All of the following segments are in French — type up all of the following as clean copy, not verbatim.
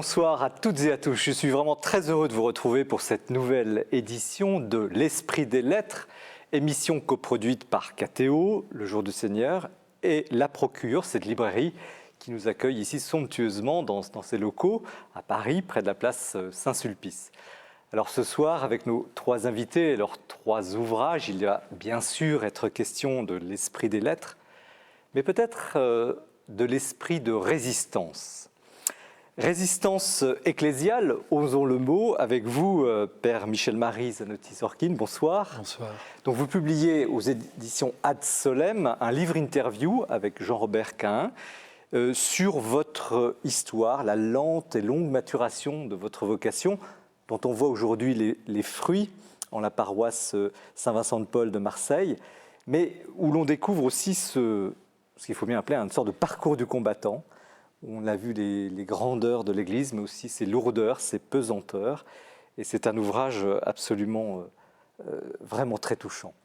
bonsoir à toutes et à tous. Je suis vraiment très heureux de vous retrouver pour cette nouvelle édition de L'Esprit des Lettres, émission coproduite par KTO, Le Jour du Seigneur, et La Procure, cette librairie qui nous accueille ici somptueusement dans ses locaux à Paris, près de la place Saint-Sulpice. Alors ce soir, avec nos trois invités et leurs trois ouvrages, il va bien sûr être question de l'Esprit des Lettres, mais peut-être de l'esprit de résistance. Résistance ecclésiale, osons le mot, avec vous, Père Michel-Marie Zanotti-Sorkin, bonsoir. Bonsoir. Donc vous publiez aux éditions Ad Solem un livre interview avec Jean-Robert Cahin sur votre histoire, la lente et longue maturation de votre vocation, dont on voit aujourd'hui les fruits en la paroisse Saint-Vincent-de-Paul de Marseille, mais où l'on découvre aussi ce qu'il faut bien appeler une sorte de parcours du combattant. On a vu les grandeurs de l'Église, mais aussi ses lourdeurs, ses pesanteurs. Et c'est un ouvrage absolument, vraiment très touchant.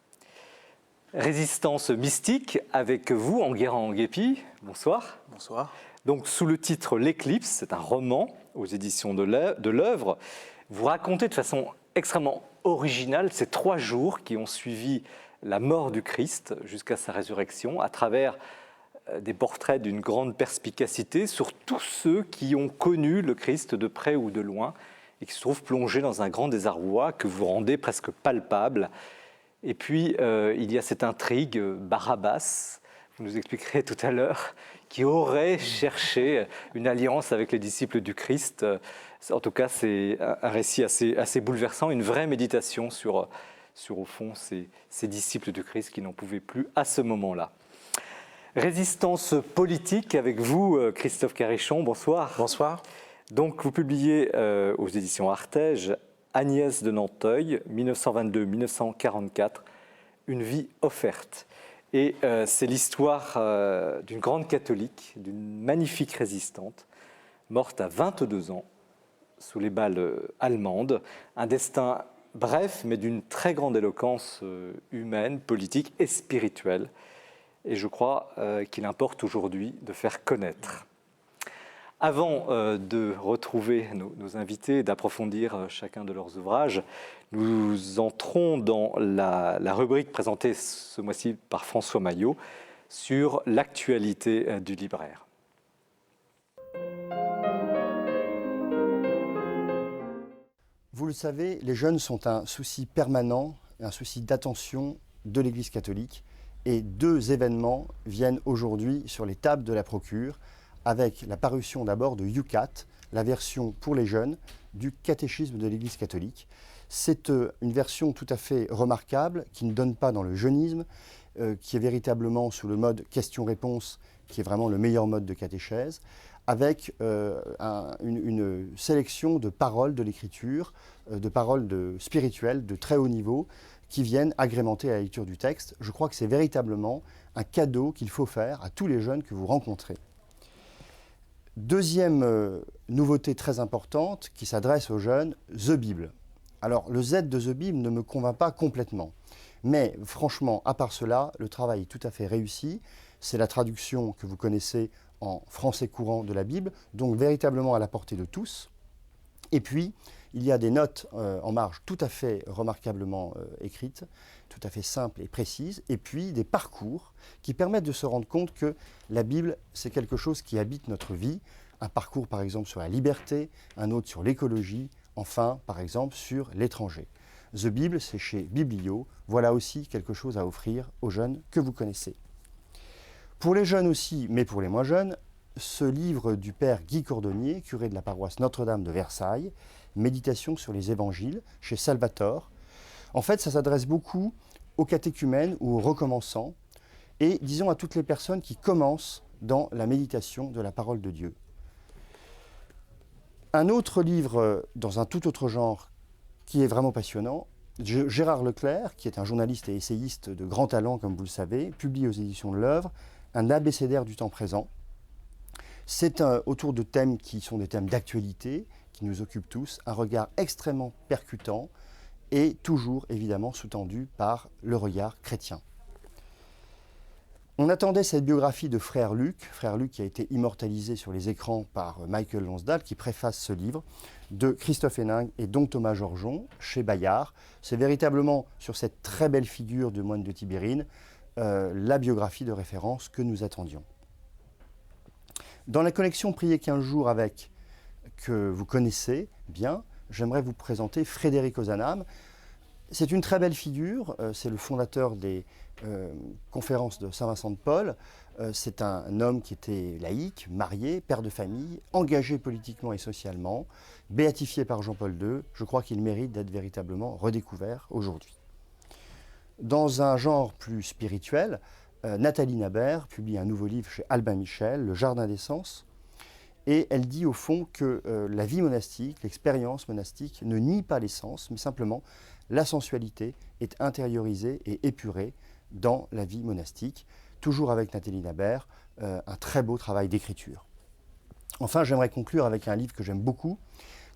Résistance mystique, avec vous, Enguerrand Nguépi. Bonsoir. Bonsoir. Donc, sous le titre L'Éclipse, c'est un roman aux éditions de l'Œuvre. Vous racontez de façon extrêmement originale ces 3 jours qui ont suivi la mort du Christ jusqu'à sa résurrection, à travers des portraits d'une grande perspicacité sur tous ceux qui ont connu le Christ de près ou de loin et qui se trouvent plongés dans un grand désarroi que vous rendez presque palpable. Et puis, il y a cette intrigue, Barabbas, vous nous expliquerez tout à l'heure, qui aurait cherché une alliance avec les disciples du Christ. En tout cas, c'est un récit assez bouleversant, une vraie méditation sur au fond, ces disciples du Christ qui n'en pouvaient plus à ce moment-là. Résistance politique avec vous, Christophe Carichon, bonsoir. Bonsoir. Donc, vous publiez aux éditions Artege Agnès de Nanteuil, 1922-1944, Une vie offerte. Et c'est l'histoire d'une grande catholique, d'une magnifique résistante, morte à 22 ans, sous les balles allemandes. Un destin bref, mais d'une très grande éloquence humaine, politique et spirituelle. Et je crois qu'il importe aujourd'hui de faire connaître. Avant de retrouver nos invités et d'approfondir chacun de leurs ouvrages, nous entrons dans la rubrique présentée ce mois-ci par François Maillot sur l'actualité du libraire. Vous le savez, les jeunes sont un souci permanent, un souci d'attention de l'Église catholique. Et 2 événements viennent aujourd'hui sur les tables de la Procure, avec la parution d'abord de Yucat, la version pour les jeunes du catéchisme de l'Église catholique. C'est une version tout à fait remarquable, qui ne donne pas dans le jeunisme, qui est véritablement sous le mode question-réponse, qui est vraiment le meilleur mode de catéchèse, avec une sélection de paroles de l'Écriture, de paroles spirituelles de très haut niveau, qui viennent agrémenter la lecture du texte. Je crois que c'est véritablement un cadeau qu'il faut faire à tous les jeunes que vous rencontrez. Deuxième nouveauté très importante qui s'adresse aux jeunes, The Bible. Alors le Z de The Bible ne me convainc pas complètement, mais franchement, à part cela, le travail est tout à fait réussi. C'est la traduction que vous connaissez en français courant de la Bible, donc véritablement à la portée de tous. Et puis, il y a des notes en marge tout à fait remarquablement écrites, tout à fait simples et précises, et puis des parcours qui permettent de se rendre compte que la Bible, c'est quelque chose qui habite notre vie. Un parcours, par exemple, sur la liberté, un autre sur l'écologie, enfin, par exemple, sur l'étranger. The Bible, c'est chez Biblio. Voilà aussi quelque chose à offrir aux jeunes que vous connaissez. Pour les jeunes aussi, mais pour les moins jeunes, ce livre du père Guy Cordonnier, curé de la paroisse Notre-Dame de Versailles, Méditation sur les évangiles, chez Salvator. En fait, ça s'adresse beaucoup aux catéchumènes ou aux recommençants, et disons à toutes les personnes qui commencent dans la méditation de la parole de Dieu. Un autre livre dans un tout autre genre qui est vraiment passionnant, Gérard Leclerc, qui est un journaliste et essayiste de grand talent, comme vous le savez, publie aux éditions de l'Œuvre un abécédaire du temps présent. C'est autour de thèmes qui sont des thèmes d'actualité, qui nous occupent tous, un regard extrêmement percutant et toujours évidemment sous-tendu par le regard chrétien. On attendait cette biographie de Frère Luc qui a été immortalisé sur les écrans par Michael Lonsdale, qui préface ce livre, de Christophe Héninck et donc Thomas Georgeon, chez Bayard. C'est véritablement sur cette très belle figure de moine de Tibérine, la biographie de référence que nous attendions. Dans la collection Prier 15 jours avec, que vous connaissez bien, j'aimerais vous présenter Frédéric Ozanam. C'est une très belle figure, c'est le fondateur des conférences de Saint-Vincent de Paul. C'est un homme qui était laïque, marié, père de famille, engagé politiquement et socialement, béatifié par Jean-Paul II. Je crois qu'il mérite d'être véritablement redécouvert aujourd'hui. Dans un genre plus spirituel, Nathalie Nabert publie un nouveau livre chez Albin Michel, Le Jardin des Sens, et elle dit au fond que la vie monastique, l'expérience monastique ne nie pas les sens, mais simplement la sensualité est intériorisée et épurée dans la vie monastique, toujours avec Nathalie Nabert, un très beau travail d'écriture. Enfin, j'aimerais conclure avec un livre que j'aime beaucoup,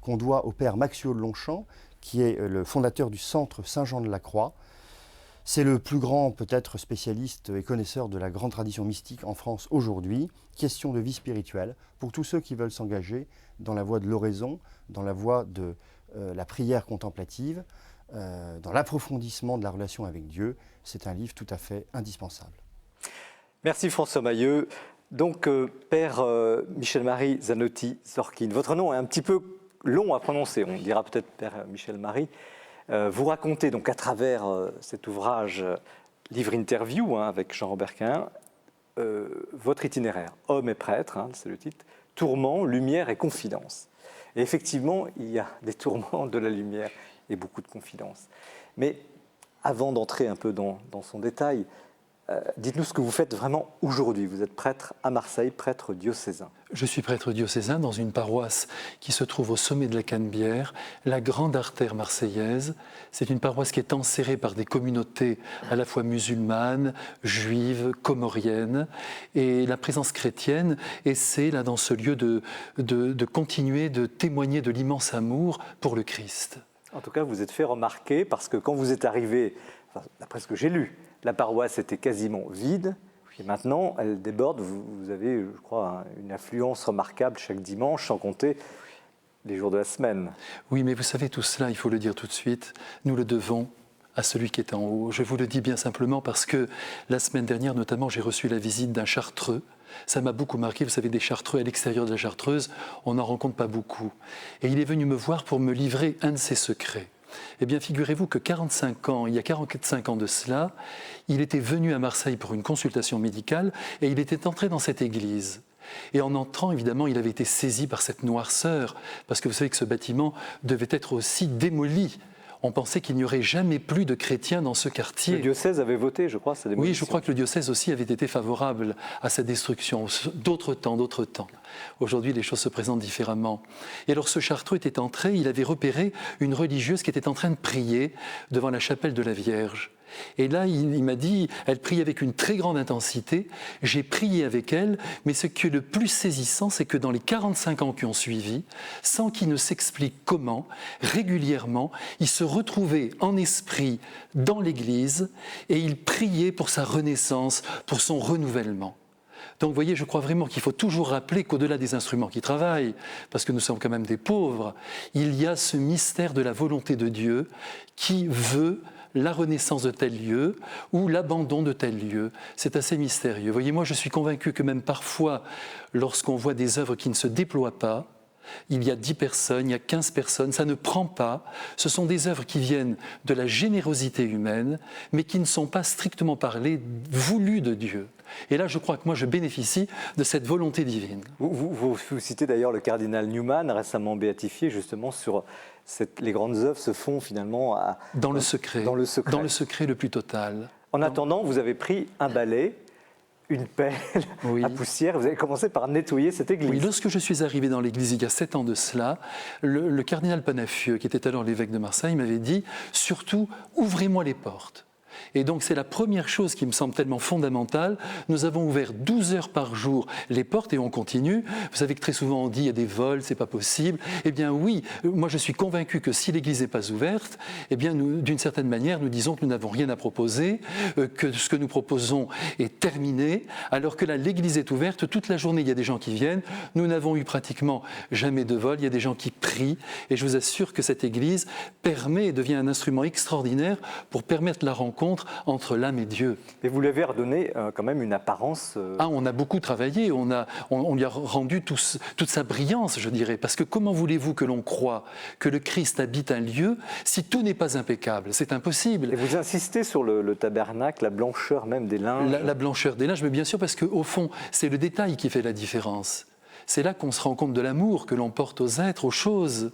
qu'on doit au père Maxio de Longchamp, qui est le fondateur du Centre Saint-Jean-de-la-Croix. C'est le plus grand, peut-être, spécialiste et connaisseur de la grande tradition mystique en France aujourd'hui. Question de vie spirituelle, pour tous ceux qui veulent s'engager dans la voie de l'oraison, dans la voie de la prière contemplative, dans l'approfondissement de la relation avec Dieu. C'est un livre tout à fait indispensable. Merci François Mayeux. Donc, Père Michel-Marie Zanotti-Sorkin, votre nom est un petit peu long à prononcer, on dira peut-être Père Michel-Marie. Vous racontez donc à travers cet ouvrage, livre interview avec Jean-Robert Quin, votre itinéraire, homme et prêtre, c'est le titre, tourments, lumière et confidence. Et effectivement, il y a des tourments, de la lumière et beaucoup de confidence. Mais avant d'entrer un peu dans son détail, dites-nous ce que vous faites vraiment aujourd'hui. Vous êtes prêtre à Marseille, prêtre diocésain. Je suis prêtre diocésain dans une paroisse qui se trouve au sommet de la Canebière, la grande artère marseillaise. C'est une paroisse qui est enserrée par des communautés à la fois musulmanes, juives, comoriennes. Et la présence chrétienne essaie, là, dans ce lieu, de continuer de témoigner de l'immense amour pour le Christ. En tout cas, vous êtes fait remarquer parce que quand vous êtes arrivé, d'après ce que j'ai lu, la paroisse était quasiment vide. Et maintenant, elle déborde. Vous avez, je crois, une affluence remarquable chaque dimanche, sans compter les jours de la semaine. Oui, mais vous savez, tout cela, il faut le dire tout de suite, nous le devons à celui qui est en haut. Je vous le dis bien simplement parce que la semaine dernière, notamment, j'ai reçu la visite d'un Chartreux. Ça m'a beaucoup marqué. Vous savez, des Chartreux à l'extérieur de la Chartreuse, on n'en rencontre pas beaucoup. Et il est venu me voir pour me livrer un de ses secrets. Eh bien, figurez-vous que il y a 45 ans de cela, il était venu à Marseille pour une consultation médicale et il était entré dans cette église. Et en entrant, évidemment, il avait été saisi par cette noirceur, parce que vous savez que ce bâtiment devait être aussi démoli. On pensait qu'il n'y aurait jamais plus de chrétiens dans ce quartier. Le diocèse avait voté, je crois, sa démolition. Oui, je crois que le diocèse aussi avait été favorable à sa destruction. D'autres temps. Aujourd'hui, les choses se présentent différemment. Et alors, ce Chartreux était entré, il avait repéré une religieuse qui était en train de prier devant la chapelle de la Vierge. Et là, il m'a dit, elle prie avec une très grande intensité, j'ai prié avec elle, mais ce qui est le plus saisissant, c'est que dans les 45 ans qui ont suivi, sans qu'il ne s'explique comment, régulièrement, il se retrouvait en esprit dans l'église et il priait pour sa renaissance, pour son renouvellement. Donc, vous voyez, je crois vraiment qu'il faut toujours rappeler qu'au-delà des instruments qui travaillent, parce que nous sommes quand même des pauvres, il y a ce mystère de la volonté de Dieu qui veut la renaissance de tel lieu ou l'abandon de tel lieu. C'est assez mystérieux. Vous voyez, moi, je suis convaincu que même parfois, lorsqu'on voit des œuvres qui ne se déploient pas, il y a 10 personnes, il y a 15 personnes, ça ne prend pas. Ce sont des œuvres qui viennent de la générosité humaine, mais qui ne sont pas strictement parlées voulues de Dieu. Et là, je crois que moi, je bénéficie de cette volonté divine. Vous citez d'ailleurs le cardinal Newman, récemment béatifié, justement sur les grandes œuvres se font finalement dans le secret. Dans le secret le plus total. En attendant, vous avez pris un balai, une pelle à poussière, vous avez commencé par nettoyer cette église. Oui, lorsque je suis arrivé dans l'église il y a 7 ans de cela, le cardinal Panafieux, qui était alors l'évêque de Marseille, m'avait dit « Surtout, ouvrez-moi les portes ». Et donc c'est la première chose qui me semble tellement fondamentale. Nous avons ouvert 12 heures par jour les portes et on continue. Vous savez que très souvent on dit il y a des vols, c'est pas possible. Eh bien oui, moi je suis convaincu que si l'église n'est pas ouverte, eh bien d'une certaine manière nous disons que nous n'avons rien à proposer, que ce que nous proposons est terminé, alors que là l'église est ouverte toute la journée, il y a des gens qui viennent. Nous n'avons eu pratiquement jamais de vol, il y a des gens qui prient et je vous assure que cette église permet et devient un instrument extraordinaire pour permettre la rencontre entre l'âme et Dieu. Et vous lui avez redonné quand même une apparence... Ah, on a beaucoup travaillé, on lui a rendu toute sa brillance, je dirais. Parce que comment voulez-vous que l'on croie que le Christ habite un lieu si tout n'est pas impeccable? C'est impossible. Et vous insistez sur le tabernacle, la blancheur même des linges. La blancheur des linges, mais bien sûr parce qu'au fond, c'est le détail qui fait la différence. C'est là qu'on se rend compte de l'amour que l'on porte aux êtres, aux choses.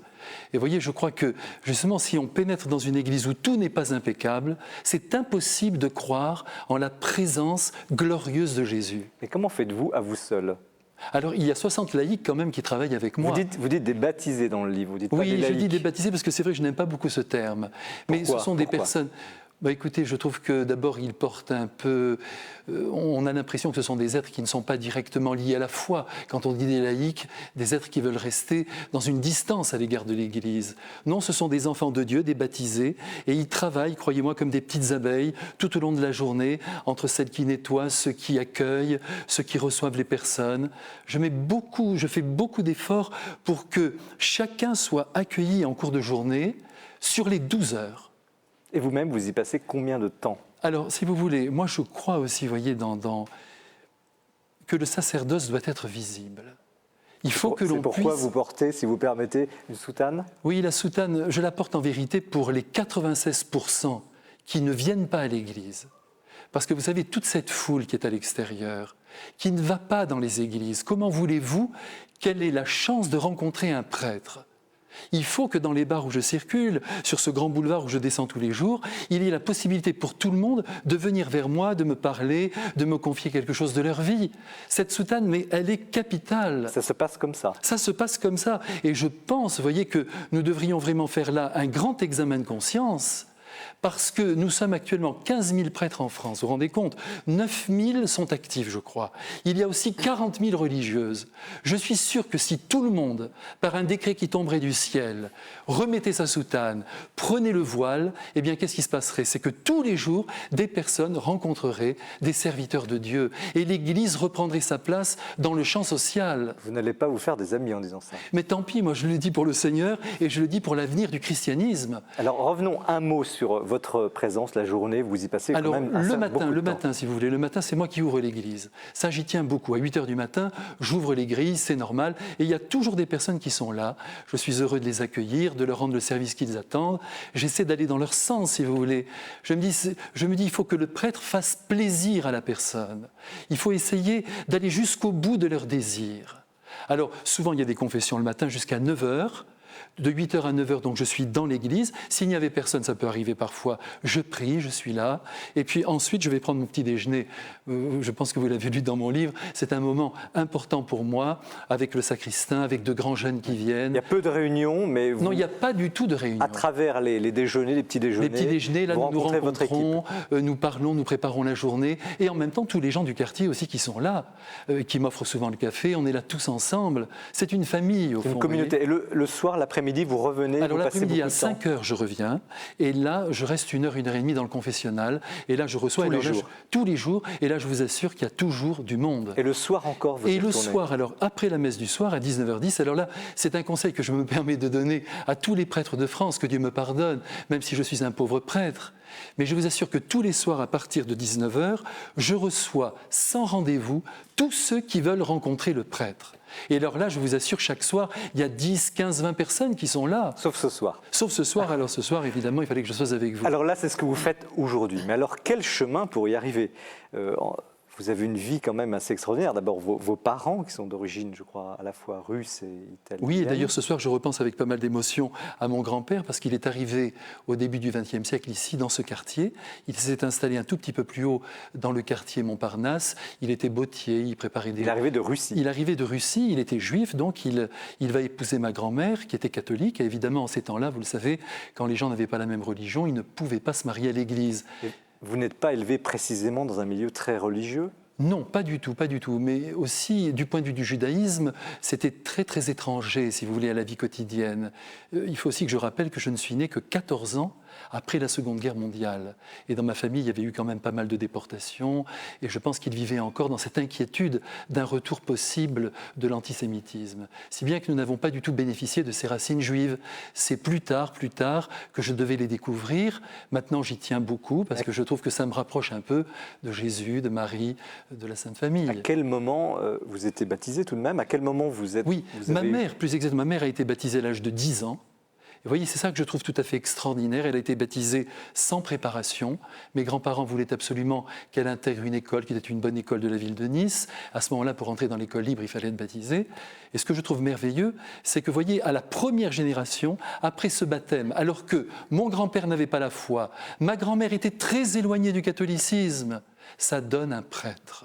Et vous voyez, je crois que justement, si on pénètre dans une église où tout n'est pas impeccable, c'est impossible de croire en la présence glorieuse de Jésus. Et comment faites-vous à vous seul? Alors, il y a 60 laïcs quand même qui travaillent avec moi. Vous dites des baptisés dans le livre, vous dites pas des Oui, laïcs. je dis des baptisés parce que c'est vrai que je n'aime pas beaucoup ce terme. Mais Pourquoi? ce sont des personnes... écoutez, je trouve que d'abord, ils portent un peu... on a l'impression que ce sont des êtres qui ne sont pas directement liés à la foi. Quand on dit des laïcs, des êtres qui veulent rester dans une distance à l'égard de l'Église. Non, ce sont des enfants de Dieu, des baptisés, et ils travaillent, croyez-moi, comme des petites abeilles, tout au long de la journée, entre celles qui nettoient, ceux qui accueillent, ceux qui reçoivent les personnes. Je fais beaucoup d'efforts pour que chacun soit accueilli en cours de journée sur les 12 heures. Et vous-même, vous y passez combien de temps? Alors, si vous voulez, moi je crois aussi, vous voyez, que le sacerdoce doit être visible. Il faut que l'on puisse... C'est pourquoi vous portez, si vous permettez, une soutane? Oui, la soutane, je la porte en vérité pour les 96% qui ne viennent pas à l'église. Parce que vous savez, toute cette foule qui est à l'extérieur, qui ne va pas dans les églises, comment voulez-vous qu'elle ait la chance de rencontrer un prêtre ? Il faut que dans les bars où je circule, sur ce grand boulevard où je descends tous les jours, il y ait la possibilité pour tout le monde de venir vers moi, de me parler, de me confier quelque chose de leur vie. Cette soutane, mais elle est capitale. Ça se passe comme ça. Ça se passe comme ça. Et je pense, vous voyez, que nous devrions vraiment faire là un grand examen de conscience. Parce que nous sommes actuellement 15 000 prêtres en France, vous vous rendez compte? 9 000 sont actifs, je crois. Il y a aussi 40 000 religieuses. Je suis sûr que si tout le monde, par un décret qui tomberait du ciel, remettait sa soutane, prenait le voile, eh bien qu'est-ce qui se passerait? C'est que tous les jours, des personnes rencontreraient des serviteurs de Dieu. Et l'Église reprendrait sa place dans le champ social. Vous n'allez pas vous faire des amis en disant ça. Mais tant pis, moi je le dis pour le Seigneur et je le dis pour l'avenir du christianisme. Alors revenons un mot sur votre présence la journée, vous y passez quand même le matin, si vous voulez. Le matin, c'est moi qui ouvre l'église. Ça, j'y tiens beaucoup. À 8 h du matin, j'ouvre les grilles, c'est normal. Et il y a toujours des personnes qui sont là. Je suis heureux de les accueillir, de leur rendre le service qu'ils attendent. J'essaie d'aller dans leur sens, si vous voulez. Je me dis, il faut que le prêtre fasse plaisir à la personne. Il faut essayer d'aller jusqu'au bout de leurs désirs. Alors, souvent, il y a des confessions le matin jusqu'à 9 h. De 8 h à 9 h, donc je suis dans l'église. S'il n'y avait personne, ça peut arriver parfois, je prie, je suis là. Et puis ensuite, je vais prendre mon petit déjeuner. Je pense que vous l'avez lu dans mon livre. C'est un moment important pour moi, avec le sacristain, avec de grands jeunes qui viennent. Il y a peu de réunions, mais vous... Non, il n'y a pas du tout de réunions. À travers les déjeuners, les petits déjeuners, là, nous nous rencontrons, nous parlons, nous préparons la journée. Et en même temps, tous les gens du quartier aussi qui sont là, qui m'offrent souvent le café. On est là tous ensemble. C'est une famille, au fond. Une communauté. Et le soir, l'après-midi, vous revenez, alors, vous passez beaucoup de temps. l'après-midi, à 5 h, je reviens. Et là, je reste 1 h, 1 h 30 dans le confessionnal. Et là, je reçois... Tous les jours. Et là, je vous assure qu'il y a toujours du monde. Et le soir encore, vous y retournez? Et le soir, alors, après la messe du soir, à 19 h 10, alors là, c'est un conseil que je me permets de donner à tous les prêtres de France, que Dieu me pardonne, même si je suis un pauvre prêtre. Mais je vous assure que tous les soirs, à partir de 19 h, je reçois sans rendez-vous tous ceux qui veulent rencontrer le prêtre. Et alors là, je vous assure, chaque soir, il y a 10, 15, 20 personnes qui sont là. Sauf ce soir. Sauf ce soir. Alors ce soir, évidemment, il fallait que je sois avec vous. Alors là, c'est ce que vous faites aujourd'hui. Mais alors, quel chemin pour y arriver? Vous avez une vie quand même assez extraordinaire. D'abord, vos parents, qui sont d'origine, je crois, à la fois russe et italienne. Oui, et d'ailleurs, ce soir, je repense avec pas mal d'émotion à mon grand-père, parce qu'il est arrivé au début du XXe siècle ici, dans ce quartier. Il s'est installé un tout petit peu plus haut dans le quartier Montparnasse. Il était bottier, il préparait des... Il arrivait de Russie. Il arrivait de Russie, il était juif, donc il va épouser ma grand-mère, qui était catholique. Et évidemment, en ces temps-là, vous le savez, quand les gens n'avaient pas la même religion, ils ne pouvaient pas se marier à l'église. Vous n'êtes pas élevé précisément dans un milieu très religieux? Non, pas du tout, pas du tout. Mais aussi, du point de vue du judaïsme, c'était très, très étranger, si vous voulez, à la vie quotidienne. Il faut aussi que je rappelle que je ne suis né que 14 ans après la Seconde Guerre mondiale. Et dans ma famille, il y avait eu quand même pas mal de déportations. Et je pense qu'ils vivaient encore dans cette inquiétude d'un retour possible de l'antisémitisme. Si bien que nous n'avons pas du tout bénéficié de ces racines juives. C'est plus tard que je devais les découvrir. Maintenant, j'y tiens beaucoup parce que je trouve que ça me rapproche un peu de Jésus, de Marie, de la Sainte Famille. À quel moment vous étiez baptisé tout de même? À quel moment vous êtes... Oui, ma mère, plus exactement, ma mère a été baptisée à l'âge de 10 ans. Et vous voyez, c'est ça que je trouve tout à fait extraordinaire. Elle a été baptisée sans préparation. Mes grands-parents voulaient absolument qu'elle intègre une école qui était une bonne école de la ville de Nice. À ce moment-là, pour entrer dans l'école libre, il fallait être baptisé. Et ce que je trouve merveilleux, c'est que, vous voyez, à la première génération, après ce baptême, alors que mon grand-père n'avait pas la foi, ma grand-mère était très éloignée du catholicisme, ça donne un prêtre.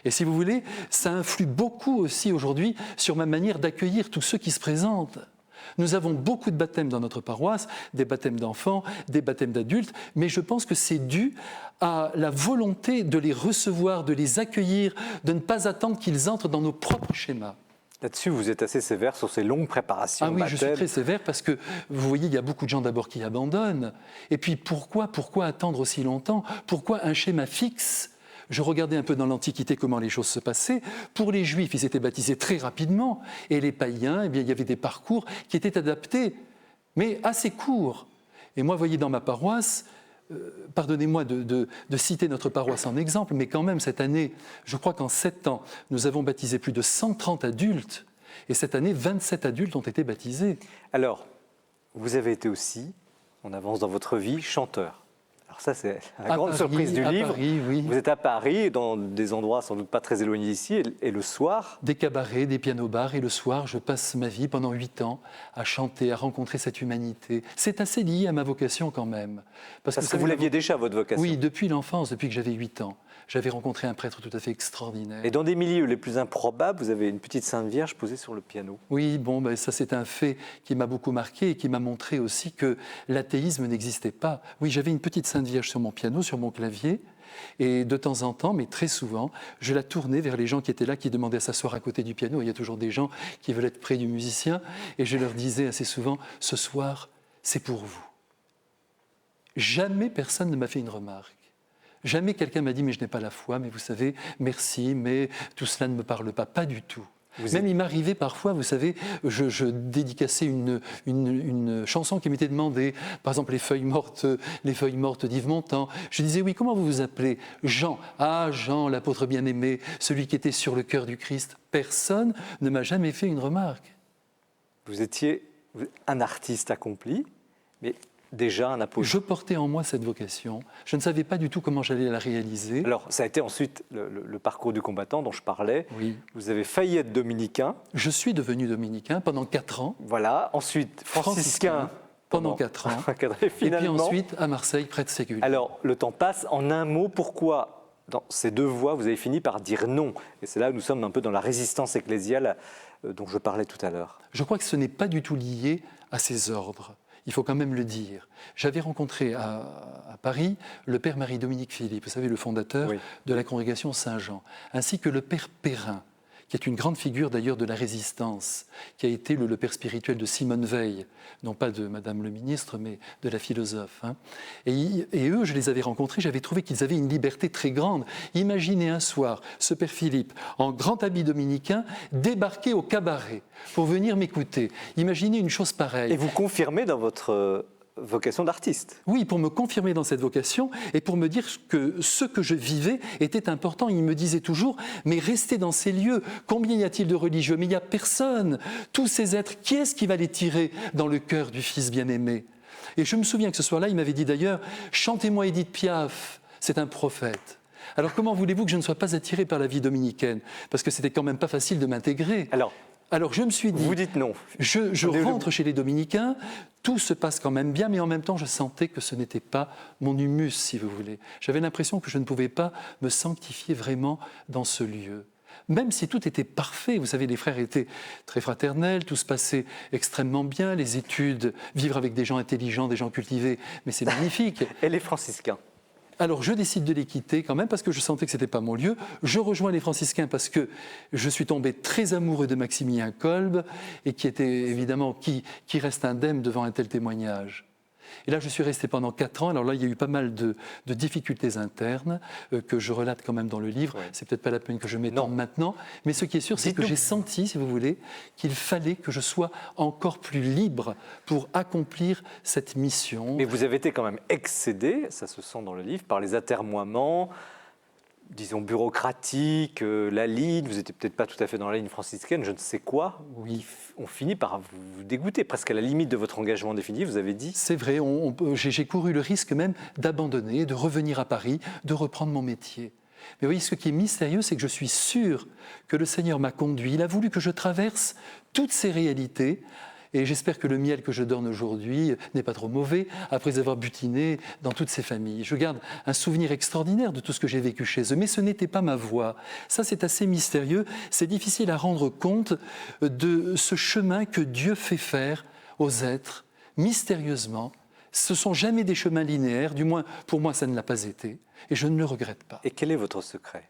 Et si vous voulez, ça influe beaucoup aussi aujourd'hui sur ma manière d'accueillir tous ceux qui se présentent. Nous avons beaucoup de baptêmes dans notre paroisse, des baptêmes d'enfants, des baptêmes d'adultes, mais je pense que c'est dû à la volonté de les recevoir, de les accueillir, de ne pas attendre qu'ils entrent dans nos propres schémas. Là-dessus, vous êtes assez sévère sur ces longues préparations. Ah oui, je suis très sévère parce que, vous voyez, il y a beaucoup de gens d'abord qui abandonnent. Et puis pourquoi attendre aussi longtemps? Pourquoi un schéma fixe? Je regardais un peu dans l'Antiquité comment les choses se passaient. Pour les Juifs, ils étaient baptisés très rapidement. Et les païens, eh bien, il y avait des parcours qui étaient adaptés, mais assez courts. Et moi, vous voyez, dans ma paroisse, pardonnez-moi de citer notre paroisse en exemple, mais quand même, cette année, je crois qu'en 7 ans, nous avons baptisé plus de 130 adultes. Et cette année, 27 adultes ont été baptisés. Alors, vous avez été aussi, on avance dans votre vie, chanteur. Alors ça, c'est la grande surprise du livre. Paris, oui. Vous êtes à Paris, dans des endroits sans doute pas très éloignés d'ici, et le soir... Des cabarets, des pianos-bars, et le soir, je passe ma vie pendant 8 ans à chanter, à rencontrer cette humanité. C'est assez lié à ma vocation quand même. Parce que vous l'aviez déjà, votre vocation? Oui, depuis l'enfance, depuis que j'avais 8 ans. J'avais rencontré un prêtre tout à fait extraordinaire. Et dans des milieux les plus improbables, vous avez une petite Sainte Vierge posée sur le piano. Oui, bon, ben, ça c'est un fait qui m'a beaucoup marqué et qui m'a montré aussi que l'athéisme n'existait pas. Oui, j'avais une petite Sainte Vierge sur mon piano, sur mon clavier, et de temps en temps, mais très souvent, je la tournais vers les gens qui étaient là, qui demandaient à s'asseoir à côté du piano. Il y a toujours des gens qui veulent être près du musicien, et je leur disais assez souvent, ce soir, c'est pour vous. Jamais personne ne m'a fait une remarque. Jamais quelqu'un m'a dit « mais je n'ai pas la foi, mais vous savez, merci, mais tout cela ne me parle pas » Pas du tout. Même il m'arrivait parfois, vous savez, je dédicaçais une chanson qui m'était demandée, par exemple les feuilles mortes d'Yves Montand. Je disais « oui, comment vous vous appelez ?»« Jean. » « Ah, Jean, l'apôtre bien-aimé, celui qui était sur le cœur du Christ. » Personne ne m'a jamais fait une remarque. Vous étiez un artiste accompli, mais... déjà un apôtre. Je portais en moi cette vocation. Je ne savais pas du tout comment j'allais la réaliser. Alors, ça a été ensuite le parcours du combattant dont je parlais. Oui. Vous avez failli être dominicain. Je suis devenu dominicain pendant 4 ans. Voilà. Ensuite, franciscain pendant 4 ans. Et finalement, et puis ensuite, à Marseille, prêtre séculier. Alors, le temps passe. En un mot, pourquoi, dans ces 2 voies, vous avez fini par dire non? Et c'est là où nous sommes un peu dans la résistance ecclésiale dont je parlais tout à l'heure. Je crois que ce n'est pas du tout lié à ces ordres. Il faut quand même le dire. J'avais rencontré à Paris le père Marie-Dominique Philippe, vous savez, le fondateur de la congrégation Saint-Jean, ainsi que le père Perrin, qui est une grande figure d'ailleurs de la résistance, qui a été le père spirituel de Simone Veil, non pas de Madame le ministre, mais de la philosophe. Hein. Et eux, je les avais rencontrés, j'avais trouvé qu'ils avaient une liberté très grande. Imaginez un soir ce père Philippe, en grand habit dominicain, débarquer au cabaret pour venir m'écouter. Imaginez une chose pareille. Et vous confirmez dans votre vocation d'artiste. Oui, pour me confirmer dans cette vocation et pour me dire que ce que je vivais était important. Il me disait toujours, mais restez dans ces lieux, combien y a-t-il de religieux? Mais il n'y a personne. Tous ces êtres, qui est-ce qui va les tirer dans le cœur du Fils bien-aimé? Et je me souviens que ce soir-là, il m'avait dit d'ailleurs, chantez-moi Édith Piaf, c'est un prophète. Alors comment voulez-vous que je ne sois pas attiré par la vie dominicaine? Parce que c'était quand même pas facile de m'intégrer. Alors je me suis dit, vous dites non. Je rentre chez les dominicains, tout se passe quand même bien, mais en même temps je sentais que ce n'était pas mon humus, si vous voulez. J'avais l'impression que je ne pouvais pas me sanctifier vraiment dans ce lieu. Même si tout était parfait, vous savez, les frères étaient très fraternels, tout se passait extrêmement bien, les études, vivre avec des gens intelligents, des gens cultivés, mais c'est magnifique. Et les franciscains? Alors, je décide de les quitter quand même parce que je sentais que ce n'était pas mon lieu. Je rejoins les franciscains parce que je suis tombé très amoureux de Maximilien Kolb et qui était évidemment, qui reste indemne devant un tel témoignage. Et là, je suis resté pendant 4 ans. Alors là, il y a eu pas mal de difficultés internes que je relate quand même dans le livre. Ouais. C'est peut-être pas la peine que je m'étende maintenant. Mais ce qui est sûr, c'est que j'ai senti, si vous voulez, qu'il fallait que je sois encore plus libre pour accomplir cette mission. Mais vous avez été quand même excédé, ça se sent dans le livre, par les atermoiements, disons bureaucratiques, la ligne, vous n'étiez peut-être pas tout à fait dans la ligne franciscaine, je ne sais quoi. Oui. On finit par vous dégoûter, presque à la limite de votre engagement définitif, vous avez dit. C'est vrai, j'ai couru le risque même d'abandonner, de revenir à Paris, de reprendre mon métier. Mais vous voyez, ce qui est mystérieux, c'est que je suis sûr que le Seigneur m'a conduit. Il a voulu que je traverse toutes ces réalités. Et j'espère que le miel que je donne aujourd'hui n'est pas trop mauvais, après avoir butiné dans toutes ces familles. Je garde un souvenir extraordinaire de tout ce que j'ai vécu chez eux, mais ce n'était pas ma voie. Ça, c'est assez mystérieux. C'est difficile à rendre compte de ce chemin que Dieu fait faire aux êtres, mystérieusement. Ce ne sont jamais des chemins linéaires, du moins pour moi, ça ne l'a pas été, et je ne le regrette pas. Et quel est votre secret ?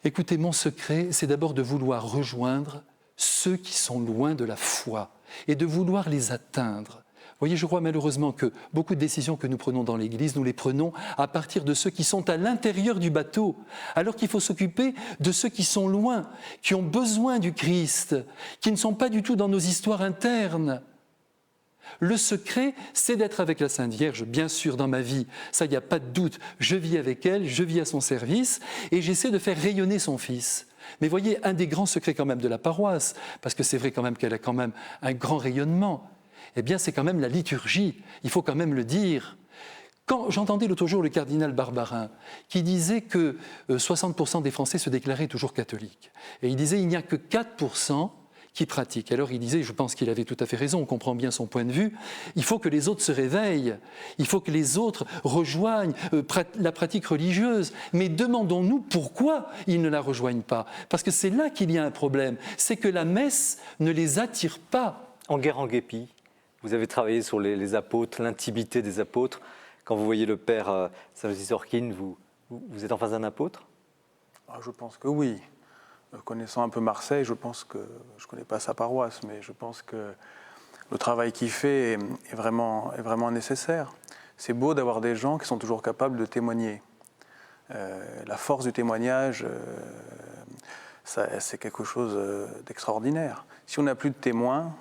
Écoutez, mon secret, c'est d'abord de vouloir rejoindre ceux qui sont loin de la foi et de vouloir les atteindre. Vous voyez, je crois malheureusement que beaucoup de décisions que nous prenons dans l'Église, nous les prenons à partir de ceux qui sont à l'intérieur du bateau, alors qu'il faut s'occuper de ceux qui sont loin, qui ont besoin du Christ, qui ne sont pas du tout dans nos histoires internes. Le secret, c'est d'être avec la Sainte Vierge, bien sûr, dans ma vie. Ça, il n'y a pas de doute. Je vis avec elle, je vis à son service et j'essaie de faire rayonner son Fils. Mais voyez, un des grands secrets quand même de la paroisse, parce que c'est vrai quand même qu'elle a quand même un grand rayonnement, eh bien c'est quand même la liturgie, il faut quand même le dire. Quand j'entendais l'autre jour le cardinal Barbarin, qui disait que 60% des Français se déclaraient toujours catholiques, et il disait il n'y a que 4% qui pratiquent. Alors il disait, je pense qu'il avait tout à fait raison, on comprend bien son point de vue, il faut que les autres se réveillent, il faut que les autres rejoignent la pratique religieuse. Mais demandons-nous pourquoi ils ne la rejoignent pas. Parce que c'est là qu'il y a un problème, c'est que la messe ne les attire pas. Enguerrand-Guépy, vous avez travaillé sur les apôtres, l'intimité des apôtres. Quand vous voyez le père Saint-Orkin, vous êtes en face d'un apôtre ? Je pense que oui. Connaissant un peu Marseille, je pense que, je ne connais pas sa paroisse, mais je pense que le travail qu'il fait est vraiment nécessaire. C'est beau d'avoir des gens qui sont toujours capables de témoigner. La force du témoignage, c'est quelque chose d'extraordinaire. Si on n'a plus de témoins,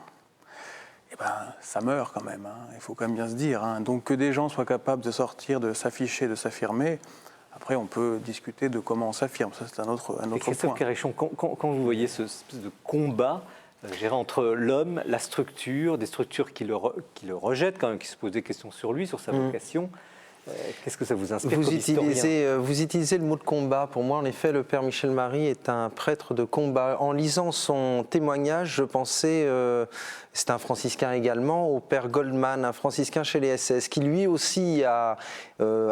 eh ben, ça meurt quand même, hein. Il faut quand même bien se dire, hein. Donc que des gens soient capables de sortir, de s'afficher, de s'affirmer. Après, on peut discuter de comment on s'affirme. Ça, c'est un autre point. Christophe Kerrichon, quand vous voyez ce espèce de combat entre l'homme, la structure, des structures qui le rejettent, quand même, qui se posent des questions sur lui, sur sa vocation, qu'est-ce que ça vous inspire comme historien ? Vous utilisez le mot de combat. Pour moi, en effet, le père Michel Marie est un prêtre de combat. En lisant son témoignage, je pensais, c'est un franciscain également, au père Goldman, un franciscain chez les SS, qui lui aussi a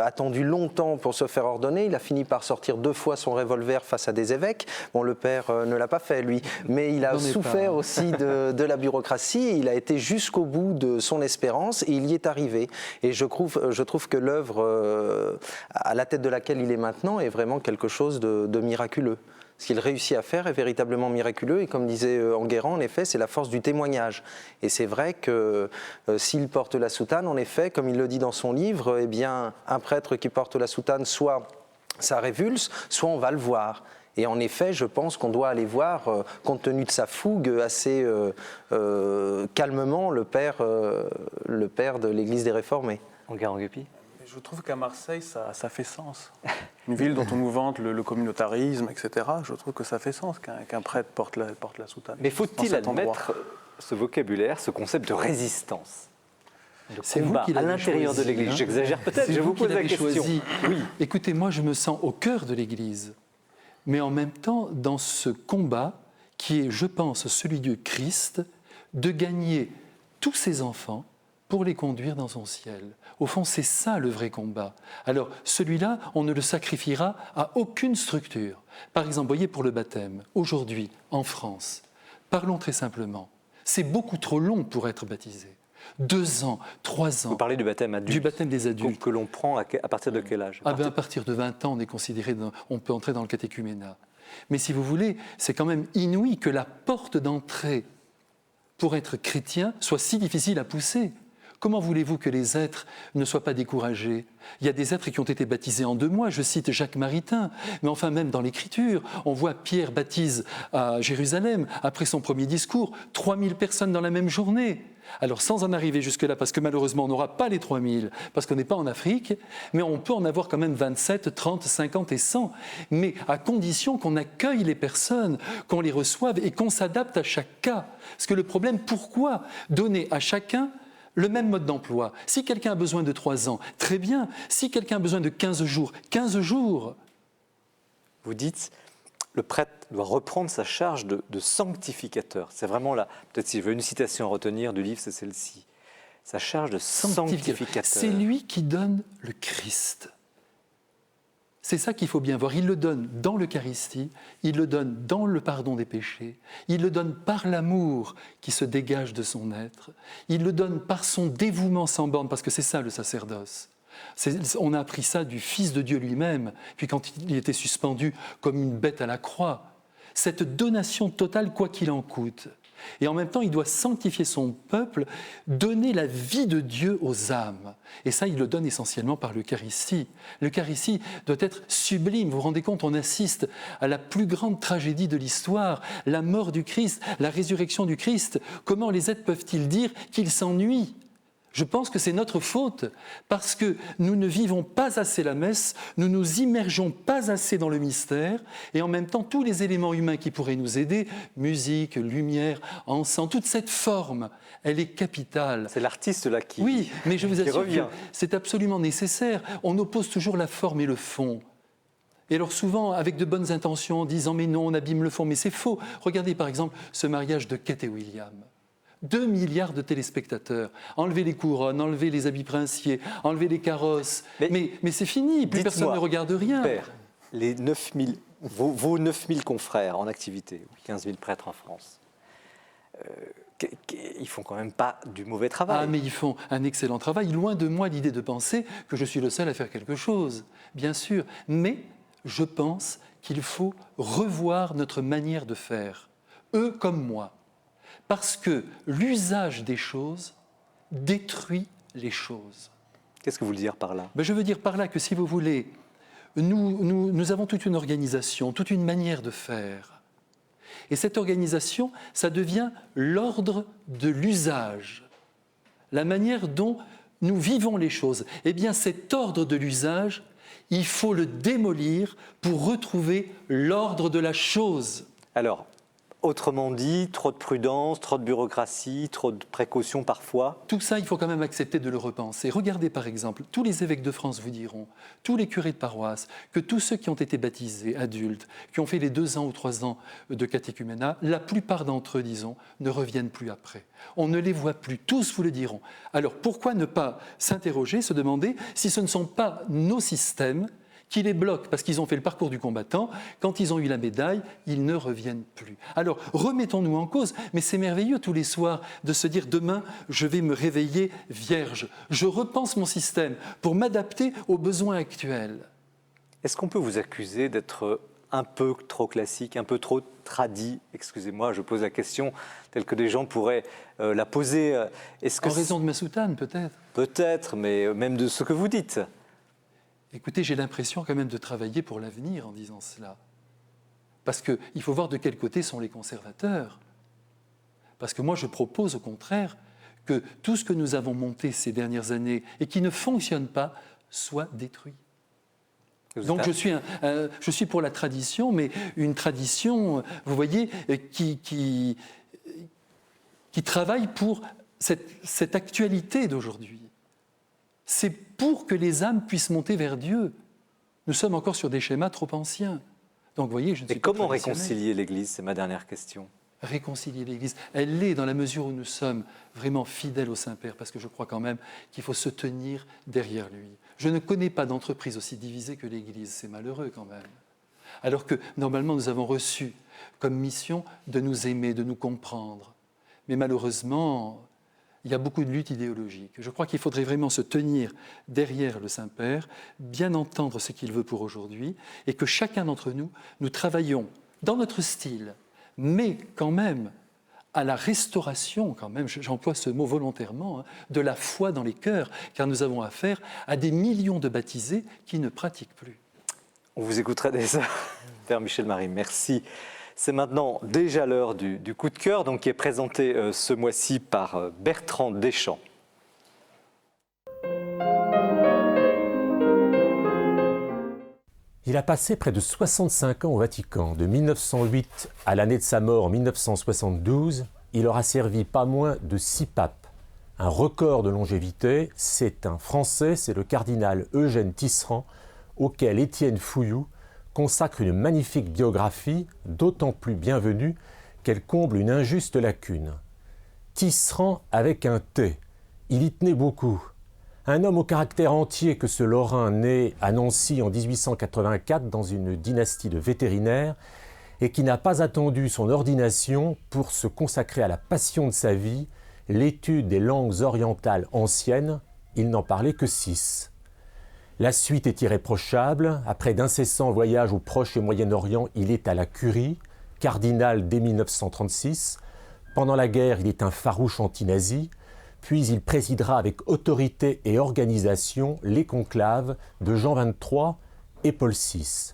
attendu longtemps pour se faire ordonner. Il a fini par sortir 2 fois son revolver face à des évêques. Bon, le père ne l'a pas fait, lui, mais il a souffert aussi de la bureaucratie. Il a été jusqu'au bout de son espérance et il y est arrivé. Et je trouve que l'œuvre à la tête de laquelle il est maintenant est vraiment quelque chose de miraculeux. Ce qu'il réussit à faire est véritablement miraculeux et comme disait Enguerrand, en effet, c'est la force du témoignage. Et c'est vrai que s'il porte la soutane, en effet, comme il le dit dans son livre, eh bien, un prêtre qui porte la soutane, soit ça révulse, soit on va le voir. Et en effet, je pense qu'on doit aller voir, compte tenu de sa fougue, assez calmement le père de l'Église des Réformés. Enguerrand-Guépy ? Je trouve qu'à Marseille, ça fait sens. Une ville dont on nous vante le communautarisme, etc. Je trouve que ça fait sens qu'un prêtre porte la soutane. Mais faut-il admettre ce vocabulaire, ce concept de résistance, de combat à l'intérieur de l'Église? Hein. J'exagère peut-être, je vous pose la question. Choisi. Oui. Écoutez, moi je me sens au cœur de l'Église, mais en même temps dans ce combat qui est, je pense, celui du Christ, de gagner tous ses enfants pour les conduire dans son ciel. Au fond, c'est ça le vrai combat. Alors, celui-là, on ne le sacrifiera à aucune structure. Par exemple, voyez pour le baptême, aujourd'hui, en France, parlons très simplement, c'est beaucoup trop long pour être baptisé. 2 ans, 3 ans. Vous parlez du baptême adulte. Du baptême des adultes. Que l'on prend à partir de quel âge? À partir de 20 ans, on peut entrer dans le catéchuménat. Mais si vous voulez, c'est quand même inouï que la porte d'entrée pour être chrétien soit si difficile à pousser. Comment voulez-vous que les êtres ne soient pas découragés? Il y a des êtres qui ont été baptisés en 2 mois, je cite Jacques Maritain, mais enfin même dans l'Écriture, on voit Pierre baptise à Jérusalem, après son premier discours, 3000 personnes dans la même journée. Alors sans en arriver jusque-là, parce que malheureusement on n'aura pas les 3000, parce qu'on n'est pas en Afrique, mais on peut en avoir quand même 27, 30, 50 et 100, mais à condition qu'on accueille les personnes, qu'on les reçoive et qu'on s'adapte à chaque cas. Parce que le problème, pourquoi donner à chacun le même mode d'emploi? Si quelqu'un a besoin de 3 ans, très bien. Si quelqu'un a besoin de 15 jours, 15 jours. Vous dites, le prêtre doit reprendre sa charge de sanctificateur. C'est vraiment là, peut-être si je veux une citation à retenir du livre, c'est celle-ci. Sa charge de sanctificateur. C'est lui qui donne le Christ. C'est ça qu'il faut bien voir. Il le donne dans l'Eucharistie, il le donne dans le pardon des péchés, il le donne par l'amour qui se dégage de son être, il le donne par son dévouement sans borne, parce que c'est ça le sacerdoce. On a appris ça du Fils de Dieu lui-même, puis quand il était suspendu comme une bête à la croix. Cette donation totale, quoi qu'il en coûte. Et en même temps, il doit sanctifier son peuple, donner la vie de Dieu aux âmes. Et ça, il le donne essentiellement par l'Eucharistie. L'Eucharistie doit être sublime. Vous vous rendez compte, on assiste à la plus grande tragédie de l'histoire, la mort du Christ, la résurrection du Christ. Comment les êtres peuvent-ils dire qu'ils s'ennuient ? Je pense que c'est notre faute, parce que nous ne vivons pas assez la messe, nous ne nous immergeons pas assez dans le mystère, et en même temps, tous les éléments humains qui pourraient nous aider, musique, lumière, encens, toute cette forme, elle est capitale. C'est l'artiste là qui Oui, mais je vous assure revient. que c'est absolument nécessaire. On oppose toujours la forme et le fond. Et alors souvent, avec de bonnes intentions, en disant « mais non, on abîme le fond », mais c'est faux. Regardez par exemple ce mariage de Kate et William. 2 milliards de téléspectateurs. Enlevez les couronnes, enlevez les habits princiers, enlevez les carrosses. Mais c'est fini, plus personne ne regarde rien. Père, les 9000, vos 9000 confrères en activité, 15 000 prêtres en France, ils font quand même pas du mauvais travail. Ah, mais ils font un excellent travail. Loin de moi l'idée de penser que je suis le seul à faire quelque chose, bien sûr. Mais je pense qu'il faut revoir notre manière de faire, eux comme moi. Parce que l'usage des choses détruit les choses. Qu'est-ce que vous voulez dire par là? Je veux dire par là que, si vous voulez, nous avons toute une organisation, toute une manière de faire. Et cette organisation, ça devient l'ordre de l'usage, la manière dont nous vivons les choses. Eh bien, cet ordre de l'usage, il faut le démolir pour retrouver l'ordre de la chose. Alors, autrement dit, trop de prudence, trop de bureaucratie, trop de précautions parfois. Tout ça, il faut quand même accepter de le repenser. Regardez par exemple, tous les évêques de France vous diront, tous les curés de paroisse, que tous ceux qui ont été baptisés, adultes, qui ont fait les 2 ans ou 3 ans de catéchuménat, la plupart d'entre eux, disons, ne reviennent plus après. On ne les voit plus, tous vous le diront. Alors pourquoi ne pas s'interroger, se demander si ce ne sont pas nos systèmes qui les bloquent, parce qu'ils ont fait le parcours du combattant, quand ils ont eu la médaille, ils ne reviennent plus. Alors, remettons-nous en cause, mais c'est merveilleux tous les soirs de se dire, demain, je vais me réveiller vierge. Je repense mon système pour m'adapter aux besoins actuels. Est-ce qu'on peut vous accuser d'être un peu trop classique, un peu trop tradit? Excusez-moi, je pose la question telle que des gens pourraient la poser. En raison de ma soutane, peut-être? Peut-être, mais même de ce que vous dites. Écoutez, j'ai l'impression quand même de travailler pour l'avenir en disant cela. Parce qu'il faut voir de quel côté sont les conservateurs. Parce que moi, je propose au contraire que tout ce que nous avons monté ces dernières années et qui ne fonctionne pas soit détruit. Donc je suis pour la tradition, mais une tradition, vous voyez, qui travaille pour cette actualité d'aujourd'hui. C'est pour que les âmes puissent monter vers Dieu. Nous sommes encore sur des schémas trop anciens. Donc, vous voyez, je ne suis pas comment réconcilier l'Église? C'est ma dernière question. Réconcilier l'Église, elle l'est dans la mesure où nous sommes vraiment fidèles au Saint-Père, parce que je crois quand même qu'il faut se tenir derrière lui. Je ne connais pas d'entreprise aussi divisée que l'Église, c'est malheureux quand même. Alors que, normalement, nous avons reçu comme mission de nous aimer, de nous comprendre. Mais malheureusement, il y a beaucoup de luttes idéologiques. Je crois qu'il faudrait vraiment se tenir derrière le Saint-Père, bien entendre ce qu'il veut pour aujourd'hui, et que chacun d'entre nous, nous travaillons dans notre style, mais quand même à la restauration, quand même, j'emploie ce mot volontairement, hein, de la foi dans les cœurs, car nous avons affaire à des millions de baptisés qui ne pratiquent plus. On vous écouterait des heures. Père Michel Marie, merci. C'est maintenant déjà l'heure du coup de cœur, donc, qui est présenté ce mois-ci par Bertrand Deschamps. Il a passé près de 65 ans au Vatican. De 1908 à l'année de sa mort en 1972, il aura servi pas moins de 6 papes. Un record de longévité, c'est un Français, c'est le cardinal Eugène Tisserand, auquel Étienne Fouilloux consacre une magnifique biographie, d'autant plus bienvenue qu'elle comble une injuste lacune. Tisserand avec un T, il y tenait beaucoup. Un homme au caractère entier que ce Lorrain né à Nancy en 1884 dans une dynastie de vétérinaires et qui n'a pas attendu son ordination pour se consacrer à la passion de sa vie, l'étude des langues orientales anciennes. Il n'en parlait que 6. La suite est irréprochable. Après d'incessants voyages au Proche et Moyen-Orient, il est à la Curie, cardinal dès 1936. Pendant la guerre, il est un farouche anti-nazi. Puis il présidera avec autorité et organisation les conclaves de Jean XXIII et Paul VI.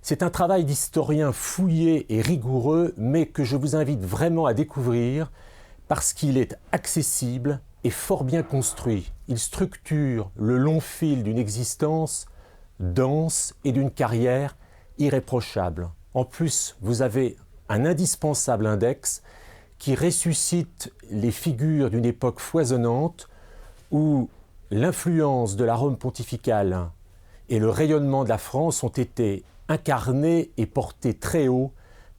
C'est un travail d'historien fouillé et rigoureux, mais que je vous invite vraiment à découvrir parce qu'il est accessible et fort bien construit. Il structure le long fil d'une existence dense et d'une carrière irréprochable. En plus, vous avez un indispensable index qui ressuscite les figures d'une époque foisonnante où l'influence de la Rome pontificale et le rayonnement de la France ont été incarnés et portés très haut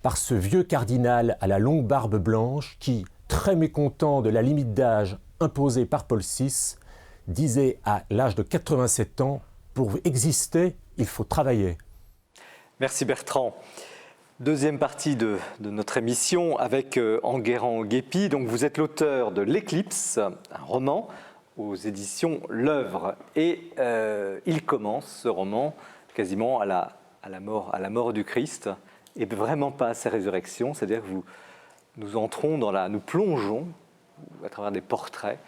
par ce vieux cardinal à la longue barbe blanche qui, très mécontent de la limite d'âge imposée par Paul VI, disait à l'âge de 87 ans, pour exister, il faut travailler. Merci Bertrand. Deuxième partie de notre émission avec Enguerrand-Guépy. Donc vous êtes l'auteur de L'Éclipse, un roman aux éditions L'Œuvre. Et il commence ce roman quasiment à la mort du Christ et vraiment pas à sa résurrection. C'est-à-dire que nous plongeons à travers des portraits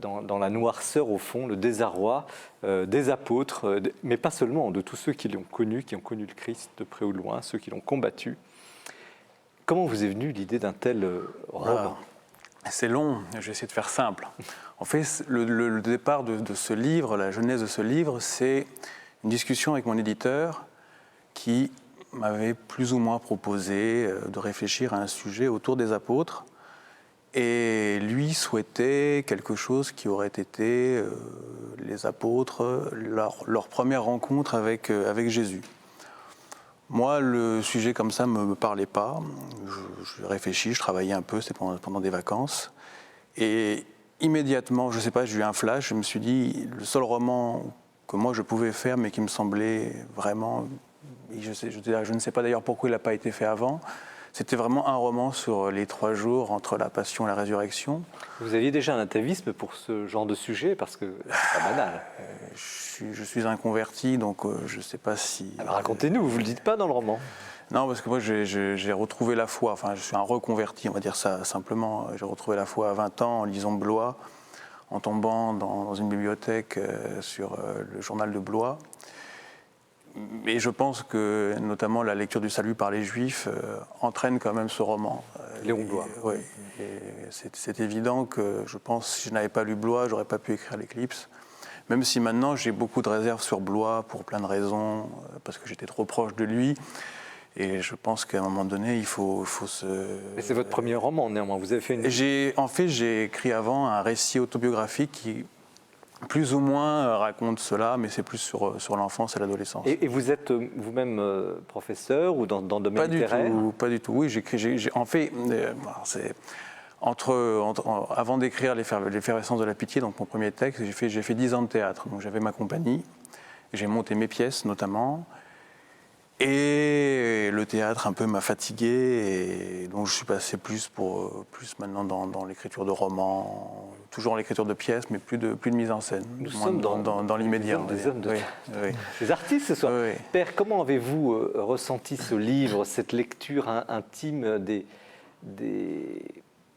dans la noirceur au fond, le désarroi des apôtres, mais pas seulement, de tous ceux qui l'ont connu, qui ont connu le Christ de près ou de loin, ceux qui l'ont combattu. Comment vous est venue l'idée d'un tel roman ? C'est long, je vais essayer de faire simple. En fait, le départ de ce livre, la genèse de ce livre, c'est une discussion avec mon éditeur qui m'avait plus ou moins proposé de réfléchir à un sujet autour des apôtres. Et lui souhaitait quelque chose qui aurait été les apôtres, leur première rencontre avec Jésus. Moi, le sujet comme ça ne me parlait pas. Je réfléchis, je travaillais un peu, c'était pendant des vacances. Et immédiatement, je ne sais pas, j'ai eu un flash, je me suis dit, le seul roman que moi je pouvais faire, mais qui me semblait vraiment... Je ne sais pas d'ailleurs pourquoi il n'a pas été fait avant. C'était vraiment un roman sur les 3 jours entre la Passion et la Résurrection. Vous aviez déjà un atavisme pour ce genre de sujet, parce que c'est pas banal. Je suis un converti, donc je ne sais pas si... Alors racontez-nous, vous ne le dites pas dans le roman. Non, parce que moi j'ai retrouvé la foi, enfin je suis un reconverti, on va dire ça simplement. J'ai retrouvé la foi à 20 ans en lisant Blois, en tombant dans une bibliothèque sur le journal de Blois. Et je pense que, notamment, la lecture du Salut par les Juifs entraîne quand même ce roman. Léon Blois. Oui, c'est évident que je pense, si je n'avais pas lu Blois, j'aurais pas pu écrire L'Éclipse. Même si maintenant, j'ai beaucoup de réserves sur Blois, pour plein de raisons, parce que j'étais trop proche de lui. Et je pense qu'à un moment donné, il faut se... Mais c'est votre premier roman, néanmoins. Vous avez fait une... En fait, j'ai écrit avant un récit autobiographique qui... plus ou moins raconte cela, mais c'est plus sur l'enfance et l'adolescence. Et vous êtes vous-même professeur ou dans le domaine littéraire ? Pas du tout. Oui, en fait, c'est avant d'écrire l'effervescence de la pitié, donc mon premier texte, j'ai fait 10 ans de théâtre. Donc j'avais ma compagnie, j'ai monté mes pièces notamment. Et le le théâtre un peu m'a fatigué et donc je suis passé plus maintenant dans l'écriture de romans, toujours l'écriture de pièces, mais plus de mise en scène. Nous sommes dans l'immédiat. des hommes de oui, théâtre. oui. Des artistes ce soir. Oui, oui. Père, comment avez-vous ressenti ce livre, cette lecture intime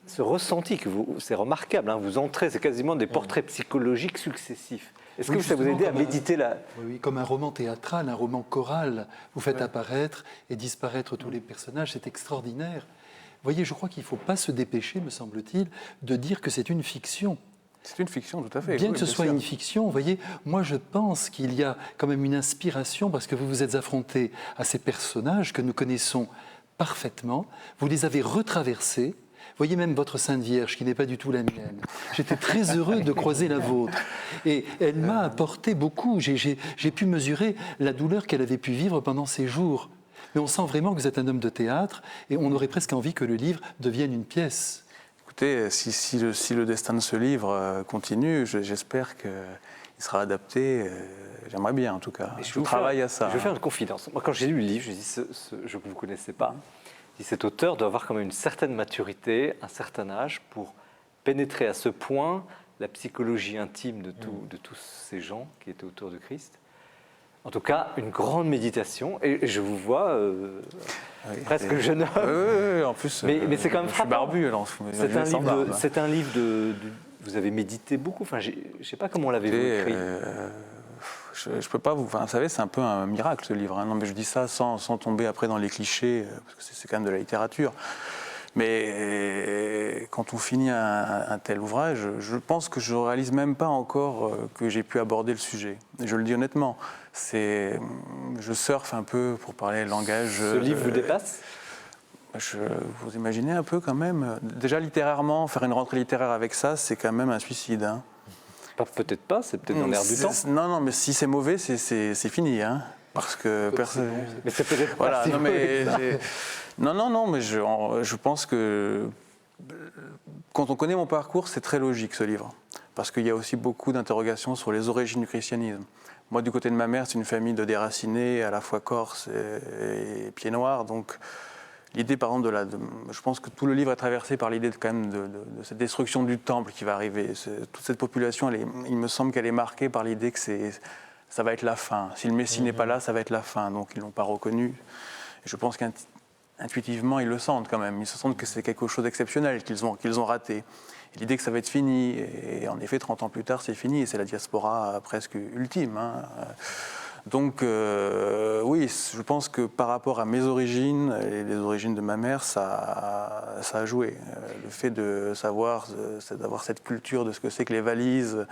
ce ressenti c'est remarquable, hein, vous entrez, c'est quasiment des portraits psychologiques successifs. Est-ce que ça vous a aidé à méditer là? Oui, comme un roman théâtral, un roman choral. Vous faites apparaître et disparaître tous les personnages, c'est extraordinaire. Vous voyez, je crois qu'il ne faut pas se dépêcher, me semble-t-il, de dire que c'est une fiction. C'est une fiction, tout à fait. Bien oui, que ce soit sûr. une fiction, vous voyez, moi je pense qu'il y a quand même une inspiration parce que vous vous êtes affronté à ces personnages que nous connaissons parfaitement, vous les avez retraversés. Vous voyez même votre Sainte Vierge, qui n'est pas du tout la mienne. J'étais très heureux de croiser la vôtre. Et elle m'a apporté beaucoup. J'ai pu mesurer la douleur qu'elle avait pu vivre pendant ces jours. Mais on sent vraiment que vous êtes un homme de théâtre et on aurait presque envie que le livre devienne une pièce. Écoutez, si le destin de ce livre continue, j'espère qu'il sera adapté. J'aimerais bien, en tout cas. Je travaille à ça. Je vais faire une confidence. Moi, quand j'ai lu le livre, je dis je ne vous connaissais pas. Je dis, cet auteur doit avoir quand même une certaine maturité, un certain âge pour pénétrer à ce point la psychologie intime de tous ces gens qui étaient autour de Christ. En tout cas, une grande méditation. Et je vous vois presque jeune homme. Oui, en plus, mais c'est quand même je suis frappant. barbu. Alors, c'est un livre vous avez médité beaucoup. Enfin, je ne sais pas comment l'avez-vous écrit. Je peux pas vous savez, c'est un peu un miracle ce livre. Hein. Non, mais je dis ça sans tomber après dans les clichés, parce que c'est quand même de la littérature. Mais quand on finit un tel ouvrage, je pense que je ne réalise même pas encore que j'ai pu aborder le sujet. Et je le dis honnêtement. Je surfe un peu pour parler le langage. Ce livre vous dépasse ? Vous imaginez un peu quand même. Déjà littérairement, faire une rentrée littéraire avec ça, c'est quand même un suicide. Hein. Peut-être pas, c'est peut-être dans l'air du temps. Non, mais si c'est mauvais, c'est fini. Hein, parce que personne. Mais c'est peut-être voilà, pas. Non, mais je pense que quand on connaît mon parcours, c'est très logique ce livre. Parce qu'il y a aussi beaucoup d'interrogations sur les origines du christianisme. Moi, du côté de ma mère, c'est une famille de déracinés, à la fois corse et pieds noirs. Donc, l'idée, par exemple, je pense que tout le livre est traversé par l'idée quand même de cette destruction du temple qui va arriver. Toute cette population, il me semble qu'elle est marquée par l'idée que ça va être la fin. Si le Messie n'est pas là, ça va être la fin. Donc, ils ne l'ont pas reconnu. Et je pense qu'intuitivement, ils le sentent quand même. Ils se sentent que c'est quelque chose d'exceptionnel qu'ils ont raté. Et l'idée que ça va être fini, et en effet, 30 ans plus tard, c'est fini. Et c'est la diaspora presque ultime. Hein. Donc, oui, je pense que par rapport à mes origines et les origines de ma mère, ça a joué. Le fait d'avoir cette culture de ce que c'est que les valises,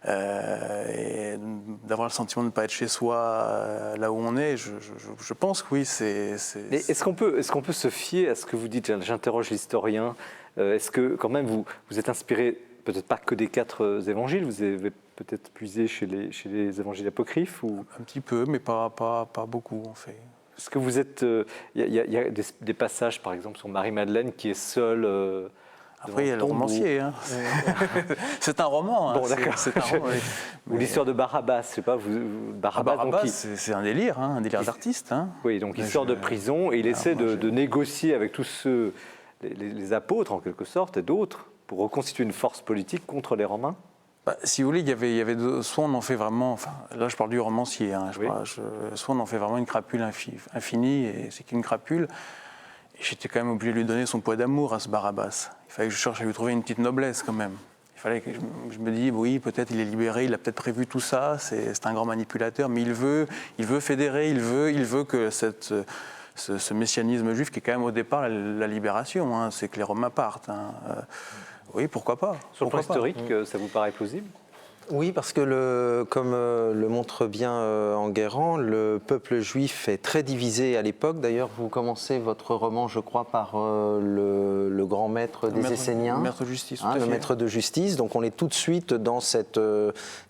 et d'avoir le sentiment de ne pas être chez soi là où on est, je pense que oui, c'est... Est-ce qu'on peut se fier à ce que vous dites? J'interroge l'historien. Est-ce que quand même vous êtes inspiré, peut-être pas que des 4 évangiles, vous avez peut-être puisé chez les évangiles apocryphes ou... Un petit peu, mais pas beaucoup en fait. Est-ce que vous êtes... Il y a des passages, par exemple, sur Marie-Madeleine qui est seule... Après, il y a le romancier. Hein. C'est un roman. Bon, d'accord. C'est un roman, oui. Ou l'histoire de Barabbas, je sais pas, Barabbas, c'est un délire d'artiste. Hein. Oui, donc il sort de prison et il essaie de négocier avec tous les apôtres, en quelque sorte, et d'autres, pour reconstituer une force politique contre les Romains. Si vous voulez, il y avait soit on en fait vraiment, enfin là je parle du romancier, hein, soit on en fait vraiment une crapule infinie, et c'est qu'une crapule. Et j'étais quand même obligé de lui donner son poids d'amour à ce Barabbas. Il fallait que je cherche à lui trouver une petite noblesse quand même. Il fallait que je me dise, oui, peut-être il est libéré, il a peut-être prévu tout ça, c'est un grand manipulateur, mais il veut fédérer, il veut que ce messianisme juif, qui est quand même au départ la libération, hein, c'est que les Romains partent. Hein. Oui, pourquoi pas. Sur le plan historique, ça vous paraît plausible ? Oui, parce que, comme le montre bien Enguerrand, le peuple juif est très divisé à l'époque. D'ailleurs, vous commencez votre roman, je crois, par le grand maître des Esséniens. Le maître de justice, le maître de justice. Donc on est tout de suite dans cette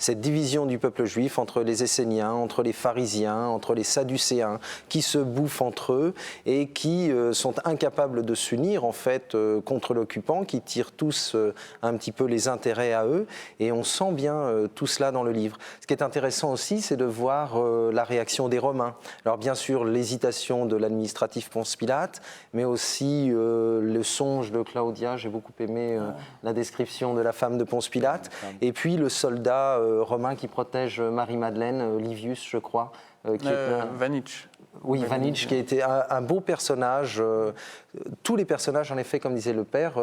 division du peuple juif entre les Esséniens, entre les pharisiens, entre les sadducéens, qui se bouffent entre eux et qui sont incapables de s'unir, en fait, contre l'occupant, qui tirent tous un petit peu les intérêts à eux. Et on sent bien tout cela dans le livre. Ce qui est intéressant aussi, c'est de voir la réaction des Romains. Alors bien sûr, l'hésitation de l'administratif Ponce Pilate, mais aussi le songe de Claudia. J'ai beaucoup aimé la description de la femme de Ponce Pilate. Et puis le soldat romain qui protège Marie-Madeleine, Livius, je crois. Vanitch. Oui, Vanitch, qui a été un beau personnage. Tous les personnages, en effet, comme disait le père,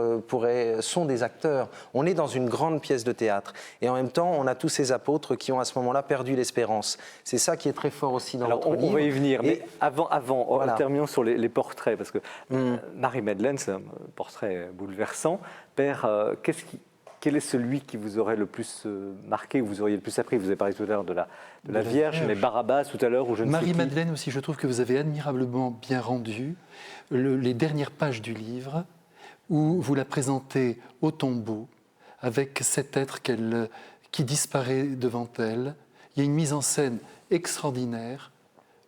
sont des acteurs. On est dans une grande pièce de théâtre. Et en même temps, on a tous ces apôtres qui ont à ce moment-là perdu l'espérance. C'est ça qui est très fort aussi dans notre livre. On va y venir, mais avant voilà. terminons sur les portraits, parce que Marie-Madeleine, c'est un portrait bouleversant. Père, quel est celui qui vous aurait le plus marqué, ou vous auriez le plus appris? Vous avez parlé tout à l'heure de la Vierge, mais Barabbas tout à l'heure, ou je ne sais qui. Marie-Madeleine aussi, je trouve que vous avez admirablement bien rendu les dernières pages du livre, où vous la présentez au tombeau, avec cet être qui disparaît devant elle. Il y a une mise en scène extraordinaire.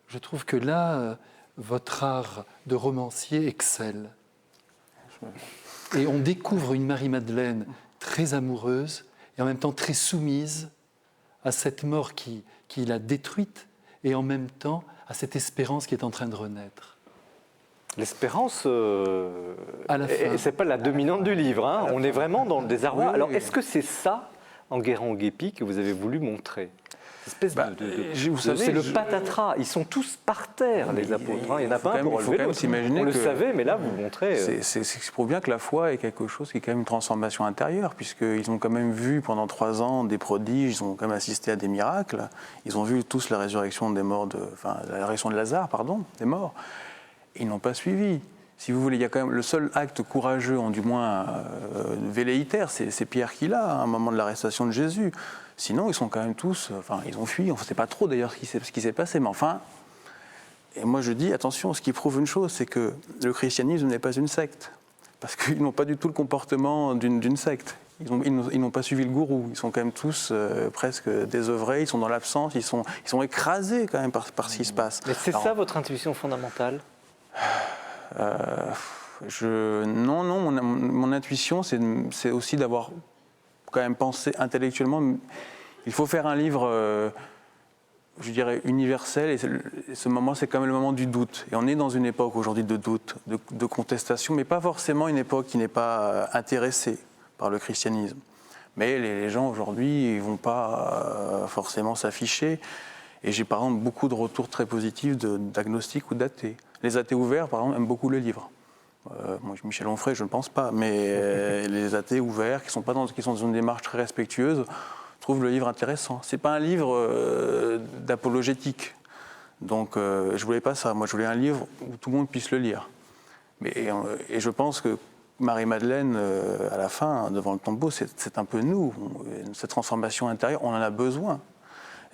Je trouve que là, votre art de romancier excelle. Et on découvre une Marie-Madeleine très amoureuse et en même temps très soumise à cette mort qui l'a détruite et en même temps à cette espérance qui est en train de renaître. L'espérance, À la fin. c'est pas la dominante du livre. Hein. On est vraiment dans le désarroi. Oui, Alors, oui. est-ce que c'est ça, Enguerrand-Guépy, que vous avez voulu montrer? Cette espèce vous savez, c'est le patatras. Ils sont tous par terre, les apôtres. Hein. Il n'y en a pas un pour relever l'autre. s'imaginer On le que savait, mais là, vous le montrez. C'est prouve bien que la foi est quelque chose qui est quand même une transformation intérieure, puisqu'ils ont quand même vu pendant 3 ans des prodiges, ils ont quand même assisté à des miracles. Ils ont vu tous la résurrection des morts, la résurrection de Lazare, des morts. Ils n'ont pas suivi. Si vous voulez, il y a quand même le seul acte courageux, du moins velléitaire, c'est Pierre qui l'a, à un moment de l'arrestation de Jésus. Sinon, ils sont quand même tous, ils ont fui. On ne sait pas trop d'ailleurs ce qui s'est passé, mais enfin. Et moi, je dis attention, ce qui prouve une chose, c'est que le christianisme n'est pas une secte, parce qu'ils n'ont pas du tout le comportement d'une secte. Ils n'ont pas suivi le gourou. Ils sont quand même tous presque désœuvrés. Ils sont dans l'absence. Ils sont écrasés quand même par ce qui se passe. Mais c'est ça votre intuition fondamentale? Non, mon intuition, c'est aussi d'avoir quand même pensé intellectuellement. Il faut faire un livre, je dirais, universel, et ce moment, c'est quand même le moment du doute. Et on est dans une époque aujourd'hui de doute, de contestation, mais pas forcément une époque qui n'est pas intéressée par le christianisme. Mais les gens aujourd'hui, ils ne vont pas forcément s'afficher. Et j'ai par exemple beaucoup de retours très positifs d'agnostiques ou d'athées. Les athées ouverts, par exemple, aiment beaucoup le livre. Moi, Michel Onfray, je ne pense pas, mais les athées ouverts, qui sont dans une démarche très respectueuse, trouvent le livre intéressant. Ce n'est pas un livre d'apologétique. Donc, je ne voulais pas ça. Moi, je voulais un livre où tout le monde puisse le lire. Et je pense que Marie-Madeleine, à la fin, devant le tombeau, c'est un peu nous. Cette transformation intérieure, on en a besoin.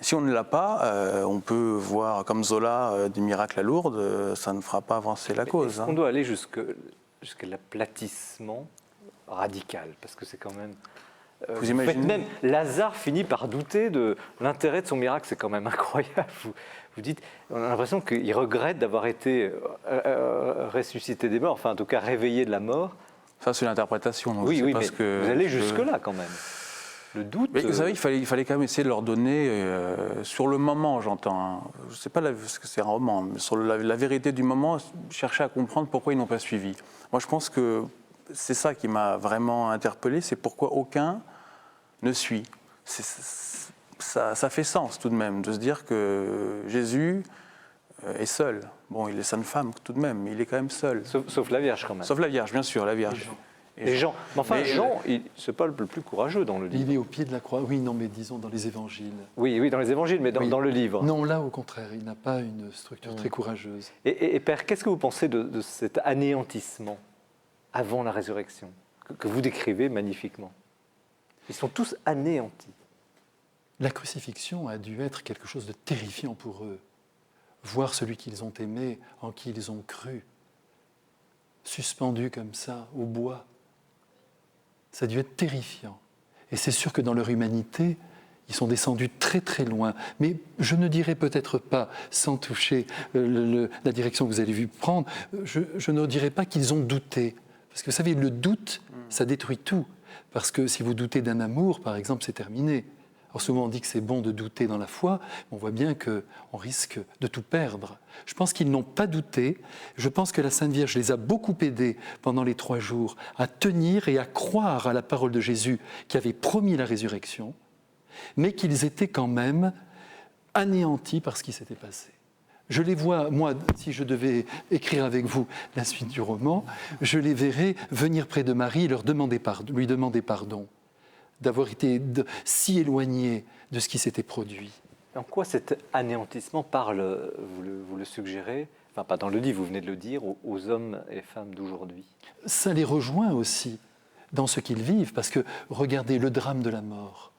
Si on ne l'a pas, on peut voir, comme Zola, des miracles à Lourdes, ça ne fera pas avancer la cause. On doit aller jusqu'à l'aplatissement radical, parce que c'est quand même... Vous imaginez même Lazare finit par douter de l'intérêt de son miracle, c'est quand même incroyable. Vous dites, on a l'impression qu'il regrette d'avoir été ressuscité des morts, enfin en tout cas réveillé de la mort. Ça, c'est l'interprétation. Oui, mais vous allez jusque-là quand même. Le doute. Mais vous savez, il fallait quand même essayer de leur donner, sur le moment, j'entends. Hein. Je ne sais pas parce que c'est un roman, mais sur la vérité du moment, chercher à comprendre pourquoi ils n'ont pas suivi. Moi, je pense que c'est ça qui m'a vraiment interpellé, c'est pourquoi aucun ne suit. Ça fait sens tout de même de se dire que Jésus est seul. Bon, il est sa femme tout de même, mais il est quand même seul. Sauf la Vierge quand même. Sauf la Vierge, bien sûr, la Vierge. Et Jean. Mais enfin, Jean, c'est pas le plus courageux dans le livre. Il est au pied de la croix. Oui, non, mais disons dans les évangiles. Oui, dans les évangiles, mais dans le livre. Non, là, au contraire, il n'a pas une structure très courageuse. Et Père, qu'est-ce que vous pensez de cet anéantissement avant la résurrection, que vous décrivez magnifiquement? Ils sont tous anéantis. La crucifixion a dû être quelque chose de terrifiant pour eux. Voir celui qu'ils ont aimé, en qui ils ont cru, suspendu comme ça, au bois. Ça a dû être terrifiant. Et c'est sûr que dans leur humanité, ils sont descendus très très loin. Mais je ne dirais peut-être pas, sans toucher la direction que vous avez vu prendre, je ne dirais pas qu'ils ont douté. Parce que vous savez, le doute, ça détruit tout. Parce que si vous doutez d'un amour, par exemple, c'est terminé. Alors souvent on dit que c'est bon de douter dans la foi, on voit bien qu'on risque de tout perdre. Je pense qu'ils n'ont pas douté, je pense que la Sainte Vierge les a beaucoup aidés pendant les 3 jours à tenir et à croire à la parole de Jésus qui avait promis la résurrection, mais qu'ils étaient quand même anéantis par ce qui s'était passé. Je les vois, moi, si je devais écrire avec vous la suite du roman, je les verrais venir près de Marie et lui demander pardon d'avoir été si éloignés de ce qui s'était produit. En quoi cet anéantissement parle, vous le suggérez, enfin pas dans le livre, vous venez de le dire, aux hommes et femmes d'aujourd'hui? Ça les rejoint aussi dans ce qu'ils vivent, parce que regardez le drame de la mort.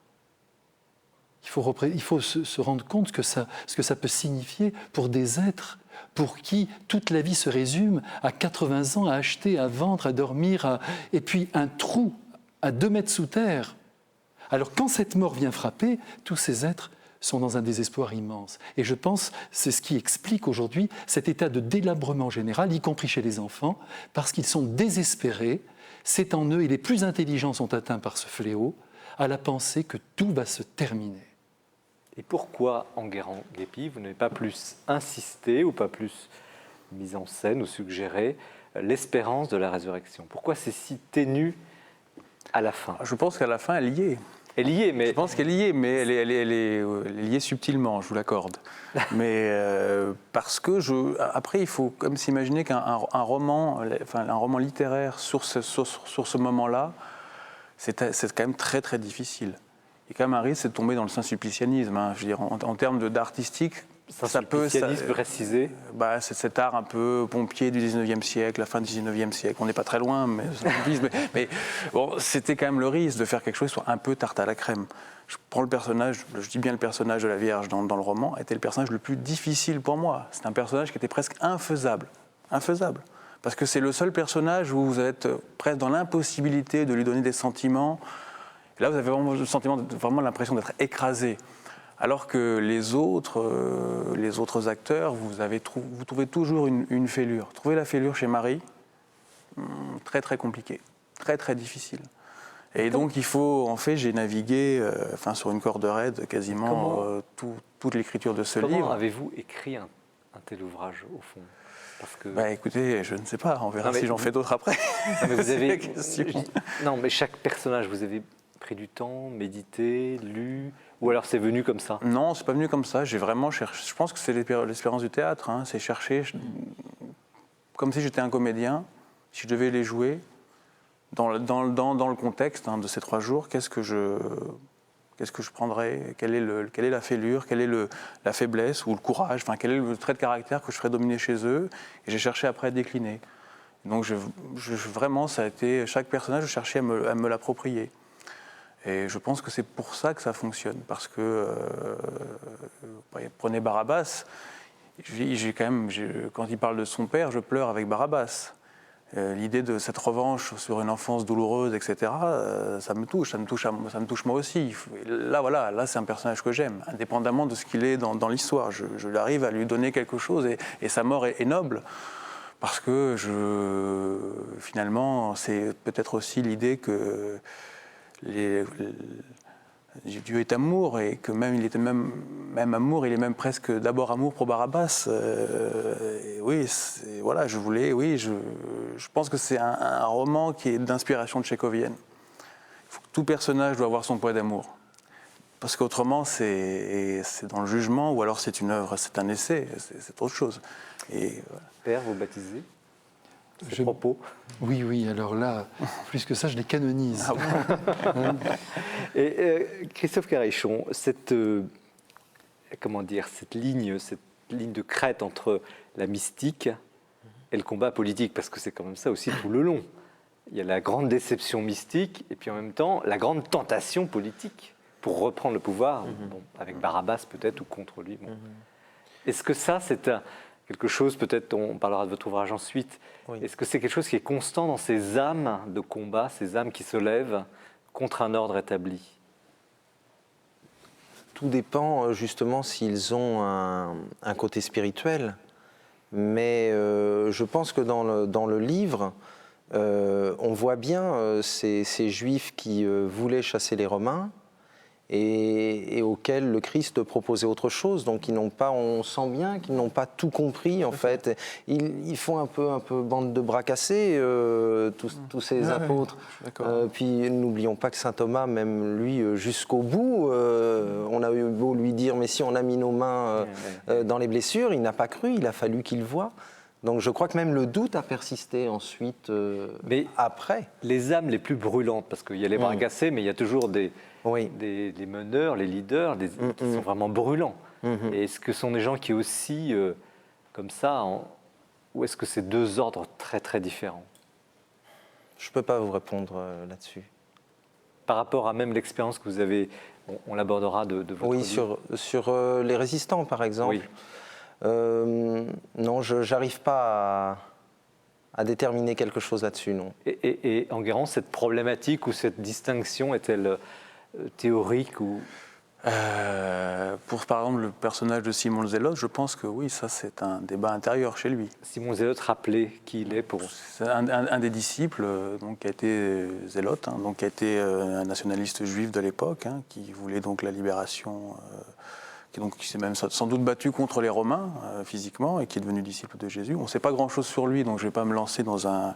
Il faut se rendre compte ce que ça peut signifier pour des êtres pour qui toute la vie se résume à 80 ans, à acheter, à vendre, à dormir, et puis un trou à 2 mètres sous terre. Alors quand cette mort vient frapper, tous ces êtres sont dans un désespoir immense. Et je pense, c'est ce qui explique aujourd'hui cet état de délabrement général, y compris chez les enfants, parce qu'ils sont désespérés, c'est en eux, et les plus intelligents sont atteints par ce fléau, à la pensée que tout va se terminer. Et pourquoi, Enguerrand-Guépy, vous n'avez pas plus insisté ou pas plus mis en scène ou suggéré l'espérance de la résurrection? Pourquoi c'est si ténu à la fin? Je pense qu'à la fin, elle y est. Elle y est, mais... Je pense qu'elle y est, mais elle est liée subtilement, je vous l'accorde. Mais parce que après, il faut comme s'imaginer qu'un roman littéraire sur ce moment-là, c'est quand même très très difficile. Il y a quand même un risque, c'est de tomber dans le saint-sulpicianisme. Hein. Je veux dire, en termes d'artistique, ça peut... préciser c'est cet art un peu pompier du 19e siècle, la fin du 19e siècle. On n'est pas très loin, mais bon, c'était quand même le risque de faire quelque chose qui soit un peu tarte à la crème. Je prends le personnage, je dis bien le personnage de la Vierge dans le roman, était le personnage le plus difficile pour moi. C'est un personnage qui était presque infaisable. Infaisable. Parce que c'est le seul personnage où vous êtes presque dans l'impossibilité de lui donner des sentiments. Et là, vous avez vraiment le sentiment, vraiment l'impression d'être écrasé. Alors que les autres acteurs, vous trouvez toujours une fêlure. Trouver la fêlure chez Marie, très très compliqué, très très difficile. Et donc il faut, en fait, j'ai navigué sur une corde raide quasiment toute l'écriture de ce livre. Comment avez-vous écrit un tel ouvrage au fond? Parce que... écoutez, je ne sais pas, on verra si j'en fais d'autres après. Non, mais vous avez... non, mais chaque personnage, vous avez pris du temps, médité, lu, ou alors c'est venu comme ça? Non, c'est pas venu comme ça. J'ai vraiment cherché. Je pense que c'est l'espérance du théâtre. Hein. C'est chercher, comme si j'étais un comédien, si je devais les jouer dans le contexte de ces 3 jours. Qu'est-ce que je prendrais? Quelle est la fêlure? Quelle est la faiblesse ou le courage? Enfin, quel est le trait de caractère que je ferais dominer chez eux? Et j'ai cherché après à décliner. Donc vraiment, ça a été chaque personnage. Je cherchais à me l'approprier. Et je pense que c'est pour ça que ça fonctionne, parce que prenez Barabbas, quand il parle de son père, je pleure avec Barabbas. L'idée de cette revanche sur une enfance douloureuse, etc., ça me touche moi aussi. Là, c'est un personnage que j'aime, indépendamment de ce qu'il est dans l'histoire. Je arrive à lui donner quelque chose, et sa mort est noble. Parce que finalement, c'est peut-être aussi l'idée que Dieu est amour, et que même il était même amour, il est même presque d'abord amour pour Barabbas. Je pense que c'est un roman qui est d'inspiration tchécovienne. Tout personnage doit avoir son poids d'amour. Parce qu'autrement, c'est dans le jugement, ou alors c'est une œuvre, c'est un essai, c'est autre chose. Et, voilà. Père, vous baptisez ces propos? Oui, alors là, plus que ça, je les canonise. Ah bon. Et Christophe Caréchon, cette ligne de crête entre la mystique et le combat politique, parce que c'est quand même ça aussi tout le long. Il y a la grande déception mystique, et puis en même temps, la grande tentation politique pour reprendre le pouvoir, avec Barabbas peut-être, ou contre lui. Bon. Est-ce que ça, c'est quelque chose, peut-être on parlera de votre ouvrage ensuite, oui. Est-ce que c'est quelque chose qui est constant dans ces âmes de combat, ces âmes qui se lèvent contre un ordre établi? Tout dépend justement s'ils ont un côté spirituel, mais je pense que dans le livre, on voit bien ces Juifs qui voulaient chasser les Romains et auxquels le Christ proposait autre chose. Donc on sent bien qu'ils n'ont pas tout compris en fait. Ils font un peu bande de bras cassés, tous ces apôtres. Puis n'oublions pas que saint Thomas, même lui, jusqu'au bout, on a eu beau lui dire mais si on a mis nos mains dans les blessures, il n'a pas cru, il a fallu qu'il voie. Donc je crois que même le doute a persisté ensuite, mais après. Les âmes les plus brûlantes, parce qu'il y a les bras cassés, mais il y a toujours des meneurs, les leaders, qui sont vraiment brûlants. Et est-ce que ce sont des gens qui aussi, comme ça, ou est-ce que c'est deux ordres très très différents? Je ne peux pas vous répondre là-dessus. Par rapport à même l'expérience que vous avez, on l'abordera de votre livre. Sur les résistants par exemple. Oui. Non, je n'arrive pas à déterminer quelque chose là-dessus, non. Et Enguerrand, cette problématique ou cette distinction est-elle théorique ou... Pour par exemple le personnage de Simon le Zélote, je pense que oui, ça c'est un débat intérieur chez lui. Simon le Zélote, rappelez qui il est pour... C'est un des disciples donc, qui a été zélote, donc qui a été un nationaliste juif de l'époque, qui voulait donc la libération... qui s'est même sans doute battu contre les Romains physiquement et qui est devenu disciple de Jésus. On ne sait pas grand-chose sur lui, donc je ne vais pas me lancer dans un...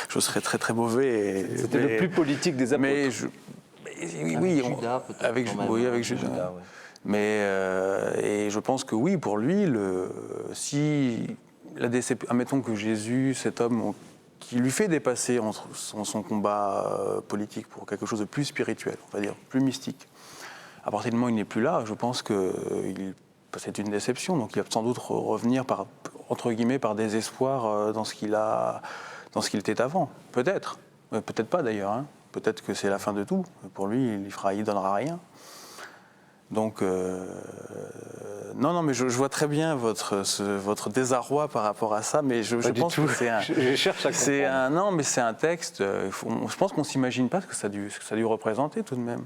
Je serais très très mauvais. C'était le plus politique des apôtres. Oui, Judas, peut-être, avec Judas. Ouais. Mais et je pense que oui, pour lui, si admettons que Jésus, cet homme qui lui fait dépasser son combat politique pour quelque chose de plus spirituel, on va dire, plus mystique. À partir du moment où il n'est plus là, je pense que c'est une déception. Donc il va sans doute revenir entre guillemets par désespoir dans ce qu'il était avant. Peut-être, peut-être pas d'ailleurs. Peut-être que c'est la fin de tout. Pour lui, il donnera rien. Donc non, mais je vois très bien votre désarroi par rapport à ça, mais je pense que c'est un. Je cherche à comprendre. Non, mais c'est un texte. Je pense qu'on s'imagine pas ce que ça a dû représenter tout de même.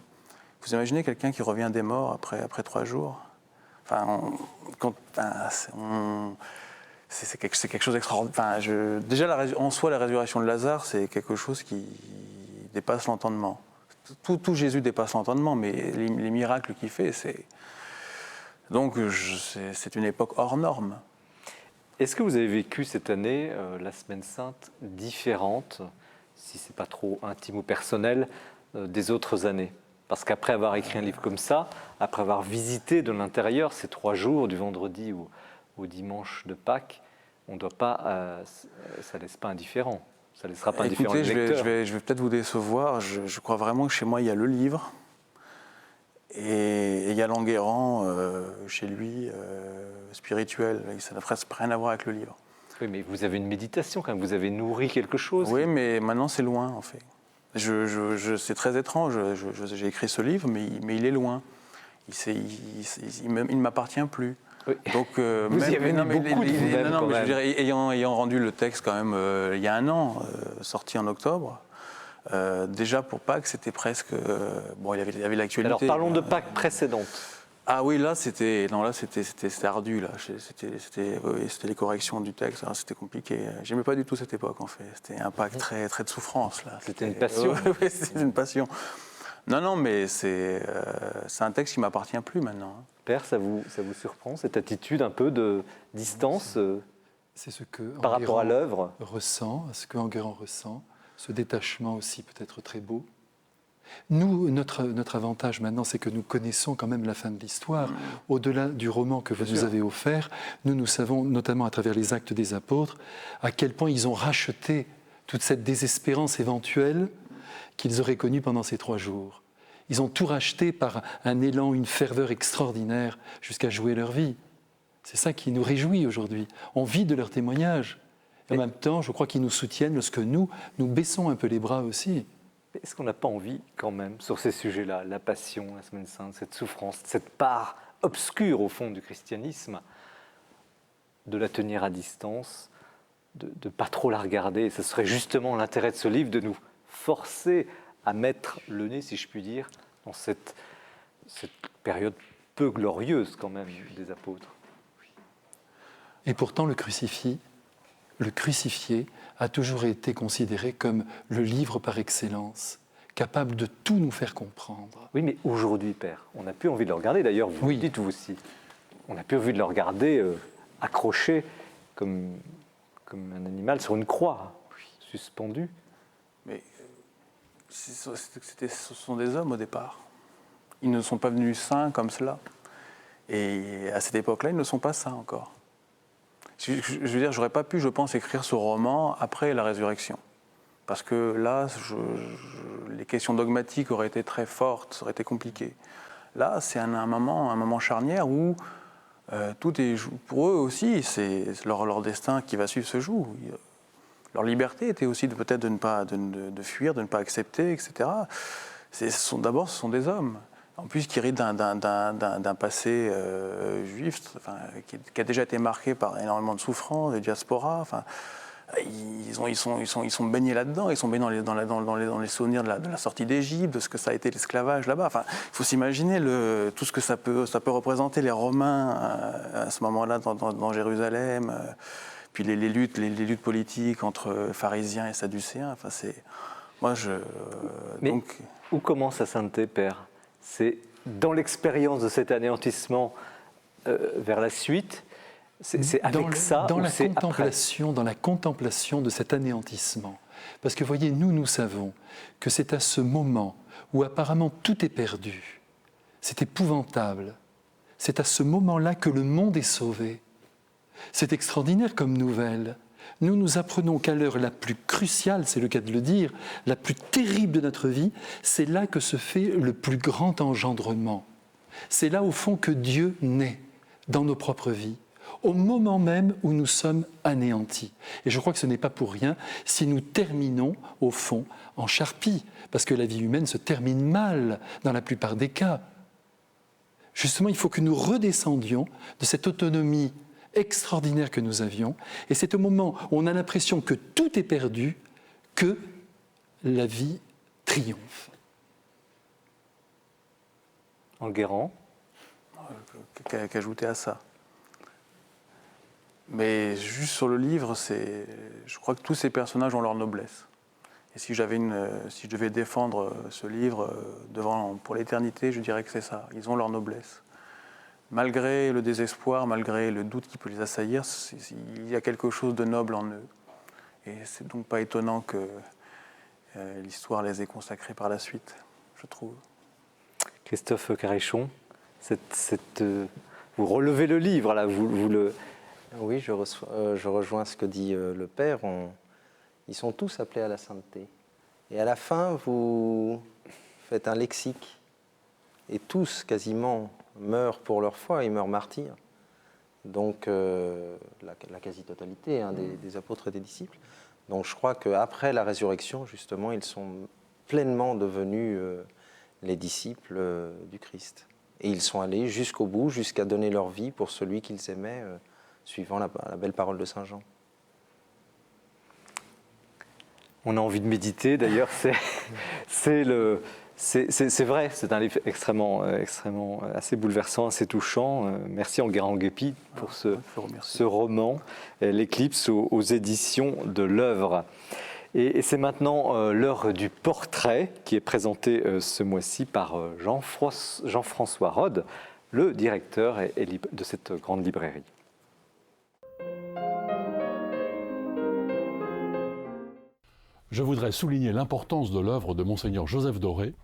Vous imaginez quelqu'un qui revient des morts après 3 jours. Enfin, c'est quelque chose d'extraordinaire. Déjà, en soi, la résurrection de Lazare, c'est quelque chose qui dépasse l'entendement. Tout Jésus dépasse l'entendement, mais les miracles qu'il fait, c'est une époque hors norme. Est-ce que vous avez vécu cette année la Semaine Sainte différente, si c'est pas trop intime ou personnel, des autres années? Parce qu'après avoir écrit un livre comme ça, après avoir visité de l'intérieur ces 3 jours, du vendredi au dimanche de Pâques, on ne doit pas, ça ne laisse pas indifférent. Ça ne laissera pas indifférent Écoutez, le lecteur. je vais peut-être vous décevoir. Je crois vraiment que chez moi, il y a le livre. Et il y a l'Enguerrand chez lui, spirituel. Ça n'a presque rien à voir avec le livre. Oui, mais vous avez une méditation quand même, vous avez nourri quelque chose. Oui, mais maintenant, c'est loin, en fait. C'est très étrange. J'ai écrit ce livre, mais il est loin. Il ne m'appartient plus. Oui. Donc, vous y avez mis beaucoup de vous-même quand même. Je veux dire, ayant rendu le texte quand même il y a 1 an, sorti en octobre, déjà pour Pâques, c'était presque... il y avait l'actualité. Alors parlons de Pâques précédentes. Ah oui, là c'était ardu, là. C'était les corrections du texte, c'était compliqué. J'aimais pas du tout cette époque en fait. C'était un Pâques très, très de souffrance là. C'était une passion. Oui, c'était une passion. Non, mais c'est un texte qui m'appartient plus maintenant. Père, ça vous surprend, cette attitude un peu de distance C'est ce que par rapport à l'œuvre ressent, ce que Enguerrand ressent, ce détachement aussi peut-être très beau. Nous, notre avantage maintenant, c'est que nous connaissons quand même la fin de l'histoire. Au-delà du roman que vous nous avez offert, nous savons, notamment à travers les Actes des Apôtres, à quel point ils ont racheté toute cette désespérance éventuelle qu'ils auraient connue pendant ces 3 jours. Ils ont tout racheté par un élan, une ferveur extraordinaire, jusqu'à jouer leur vie. C'est ça qui nous réjouit aujourd'hui. On vit de leurs témoignages. Et en même temps, je crois qu'ils nous soutiennent lorsque nous baissons un peu les bras aussi. Est-ce qu'on n'a pas envie, quand même, sur ces sujets-là, la passion, la Semaine Sainte, cette souffrance, cette part obscure, au fond, du christianisme, de la tenir à distance, de ne pas trop la regarder? Et ce serait justement l'intérêt de ce livre, de nous forcer à mettre le nez, si je puis dire, dans cette période peu glorieuse, quand même, des apôtres. Et pourtant, le crucifié, a toujours été considéré comme le livre par excellence, capable de tout nous faire comprendre. Oui, mais aujourd'hui, Père, on n'a plus envie de le regarder. D'ailleurs, vous Oui. le dites vous aussi. On n'a plus envie de le regarder accroché comme un animal sur une croix, suspendu. Mais ce sont des hommes au départ. Ils ne sont pas venus saints comme cela. Et à cette époque-là, ils ne sont pas saints encore. Je veux dire, j'aurais pas pu, je pense, écrire ce roman après la résurrection. Parce que là, les questions dogmatiques auraient été très fortes, ça aurait été compliqué. Là, c'est un moment charnière où tout est, pour eux aussi, c'est leur destin qui va suivre se joue. Leur liberté était aussi peut-être de fuir, de ne pas accepter, etc. D'abord, ce sont des hommes. En plus, qui héritent d'un passé juif, qui a déjà été marqué par énormément de souffrances, de diaspora. Enfin, ils sont baignés là-dedans, ils sont baignés dans les souvenirs de la sortie d'Égypte, de ce que ça a été l'esclavage là-bas. Enfin, il faut s'imaginer tout ce que ça peut représenter les Romains à ce moment-là dans Jérusalem, puis les luttes politiques entre pharisiens et sadducéens. Enfin, Mais où commence la sainteté, Père ? C'est dans l'expérience de cet anéantissement vers la suite. C'est avec ça dans ou la c'est contemplation, après ? dans la contemplation de cet anéantissement. Parce que voyez, nous savons que c'est à ce moment où apparemment tout est perdu. C'est épouvantable. C'est à ce moment-là que le monde est sauvé. C'est extraordinaire comme nouvelle. Nous apprenons qu'à l'heure la plus cruciale, c'est le cas de le dire, la plus terrible de notre vie, c'est là que se fait le plus grand engendrement. C'est là, au fond, que Dieu naît dans nos propres vies, au moment même où nous sommes anéantis. Et je crois que ce n'est pas pour rien si nous terminons, au fond, en charpie, parce que la vie humaine se termine mal dans la plupart des cas. Justement, il faut que nous redescendions de cette autonomie extraordinaire que nous avions, et c'est au moment où on a l'impression que tout est perdu que la vie triomphe. Enguerrand ? Qu'ajouter à ça. Mais juste sur le livre, je crois que tous ces personnages ont leur noblesse. Et si je devais défendre ce livre pour l'éternité, je dirais que c'est ça. Ils ont leur noblesse. Malgré le désespoir, malgré le doute qui peut les assaillir, il y a quelque chose de noble en eux. Et c'est donc pas étonnant que l'histoire les ait consacrés par la suite, je trouve. Christophe Caréchon, vous relevez le livre, là, vous le... Oui, je rejoins ce que dit le Père. Ils sont tous appelés à la sainteté. Et à la fin, vous faites un lexique. Et tous, quasiment, meurent pour leur foi, ils meurent martyrs. Donc, la quasi-totalité des apôtres et des disciples. Donc, je crois qu'après la résurrection, justement, ils sont pleinement devenus les disciples du Christ. Et ils sont allés jusqu'au bout, jusqu'à donner leur vie pour celui qu'ils aimaient, suivant la belle parole de Saint Jean. On a envie de méditer, d'ailleurs, c'est vrai, c'est un livre extrêmement assez bouleversant, assez touchant. Merci Enguerrand Guépy pour ce roman, L'Éclipse aux éditions de l'Œuvre. Et c'est maintenant l'heure du portrait qui est présenté ce mois-ci par Jean-François Rode, le directeur de cette grande librairie. Je voudrais souligner l'importance de l'œuvre de Monseigneur Joseph Doré,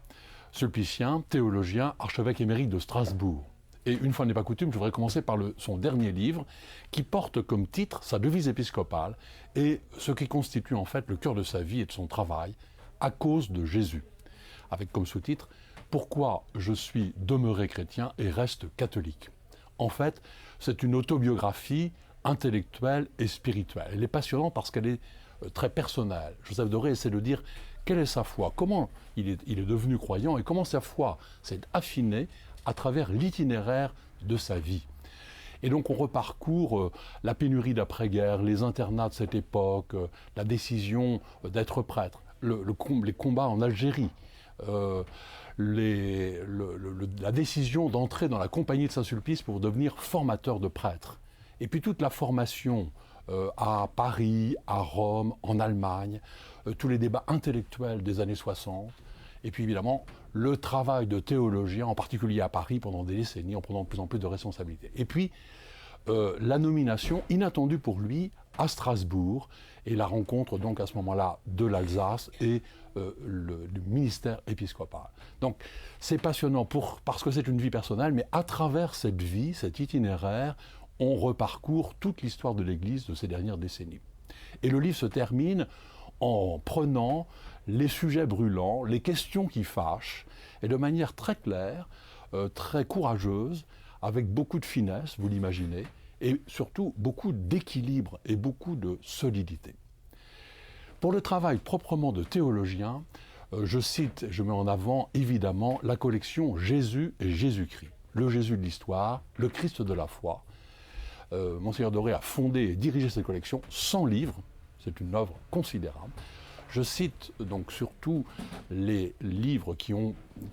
sulpicien, théologien, archevêque émérite de Strasbourg. Et une fois n'est pas coutume, je voudrais commencer par son dernier livre, qui porte comme titre sa devise épiscopale et ce qui constitue en fait le cœur de sa vie et de son travail, à cause de Jésus. Avec comme sous-titre « Pourquoi je suis demeuré chrétien et reste catholique ». En fait, c'est une autobiographie intellectuelle et spirituelle. Elle est passionnante parce qu'elle est très personnelle. Joseph Doré essaie de dire quelle est sa foi, comment il est devenu croyant et comment sa foi s'est affinée à travers l'itinéraire de sa vie. Et donc on reparcourt la pénurie d'après-guerre, les internats de cette époque, la décision d'être prêtre, les combats en Algérie, la décision d'entrer dans la compagnie de Saint-Sulpice pour devenir formateur de prêtres. Et puis toute la formation à Paris, à Rome, en Allemagne, tous les débats intellectuels des années 60, Et puis évidemment, le travail de théologien, en particulier à Paris, pendant des décennies, en prenant de plus en plus de responsabilités. Et puis, la nomination inattendue pour lui à Strasbourg, et la rencontre donc à ce moment-là de l'Alsace et du ministère épiscopal. Donc c'est passionnant parce que c'est une vie personnelle, mais à travers cette vie, cet itinéraire, on reparcourt toute l'histoire de l'Église de ces dernières décennies. Et le livre se termine en prenant les sujets brûlants, les questions qui fâchent, et de manière très claire, très courageuse, avec beaucoup de finesse, vous l'imaginez, et surtout beaucoup d'équilibre et beaucoup de solidité. Pour le travail proprement de théologien, je mets en avant évidemment la collection Jésus et Jésus-Christ. Le Jésus de l'histoire, le Christ de la foi. Monseigneur Doré a fondé et dirigé cette collection 100 livres, c'est une œuvre considérable. Je cite donc surtout les livres qui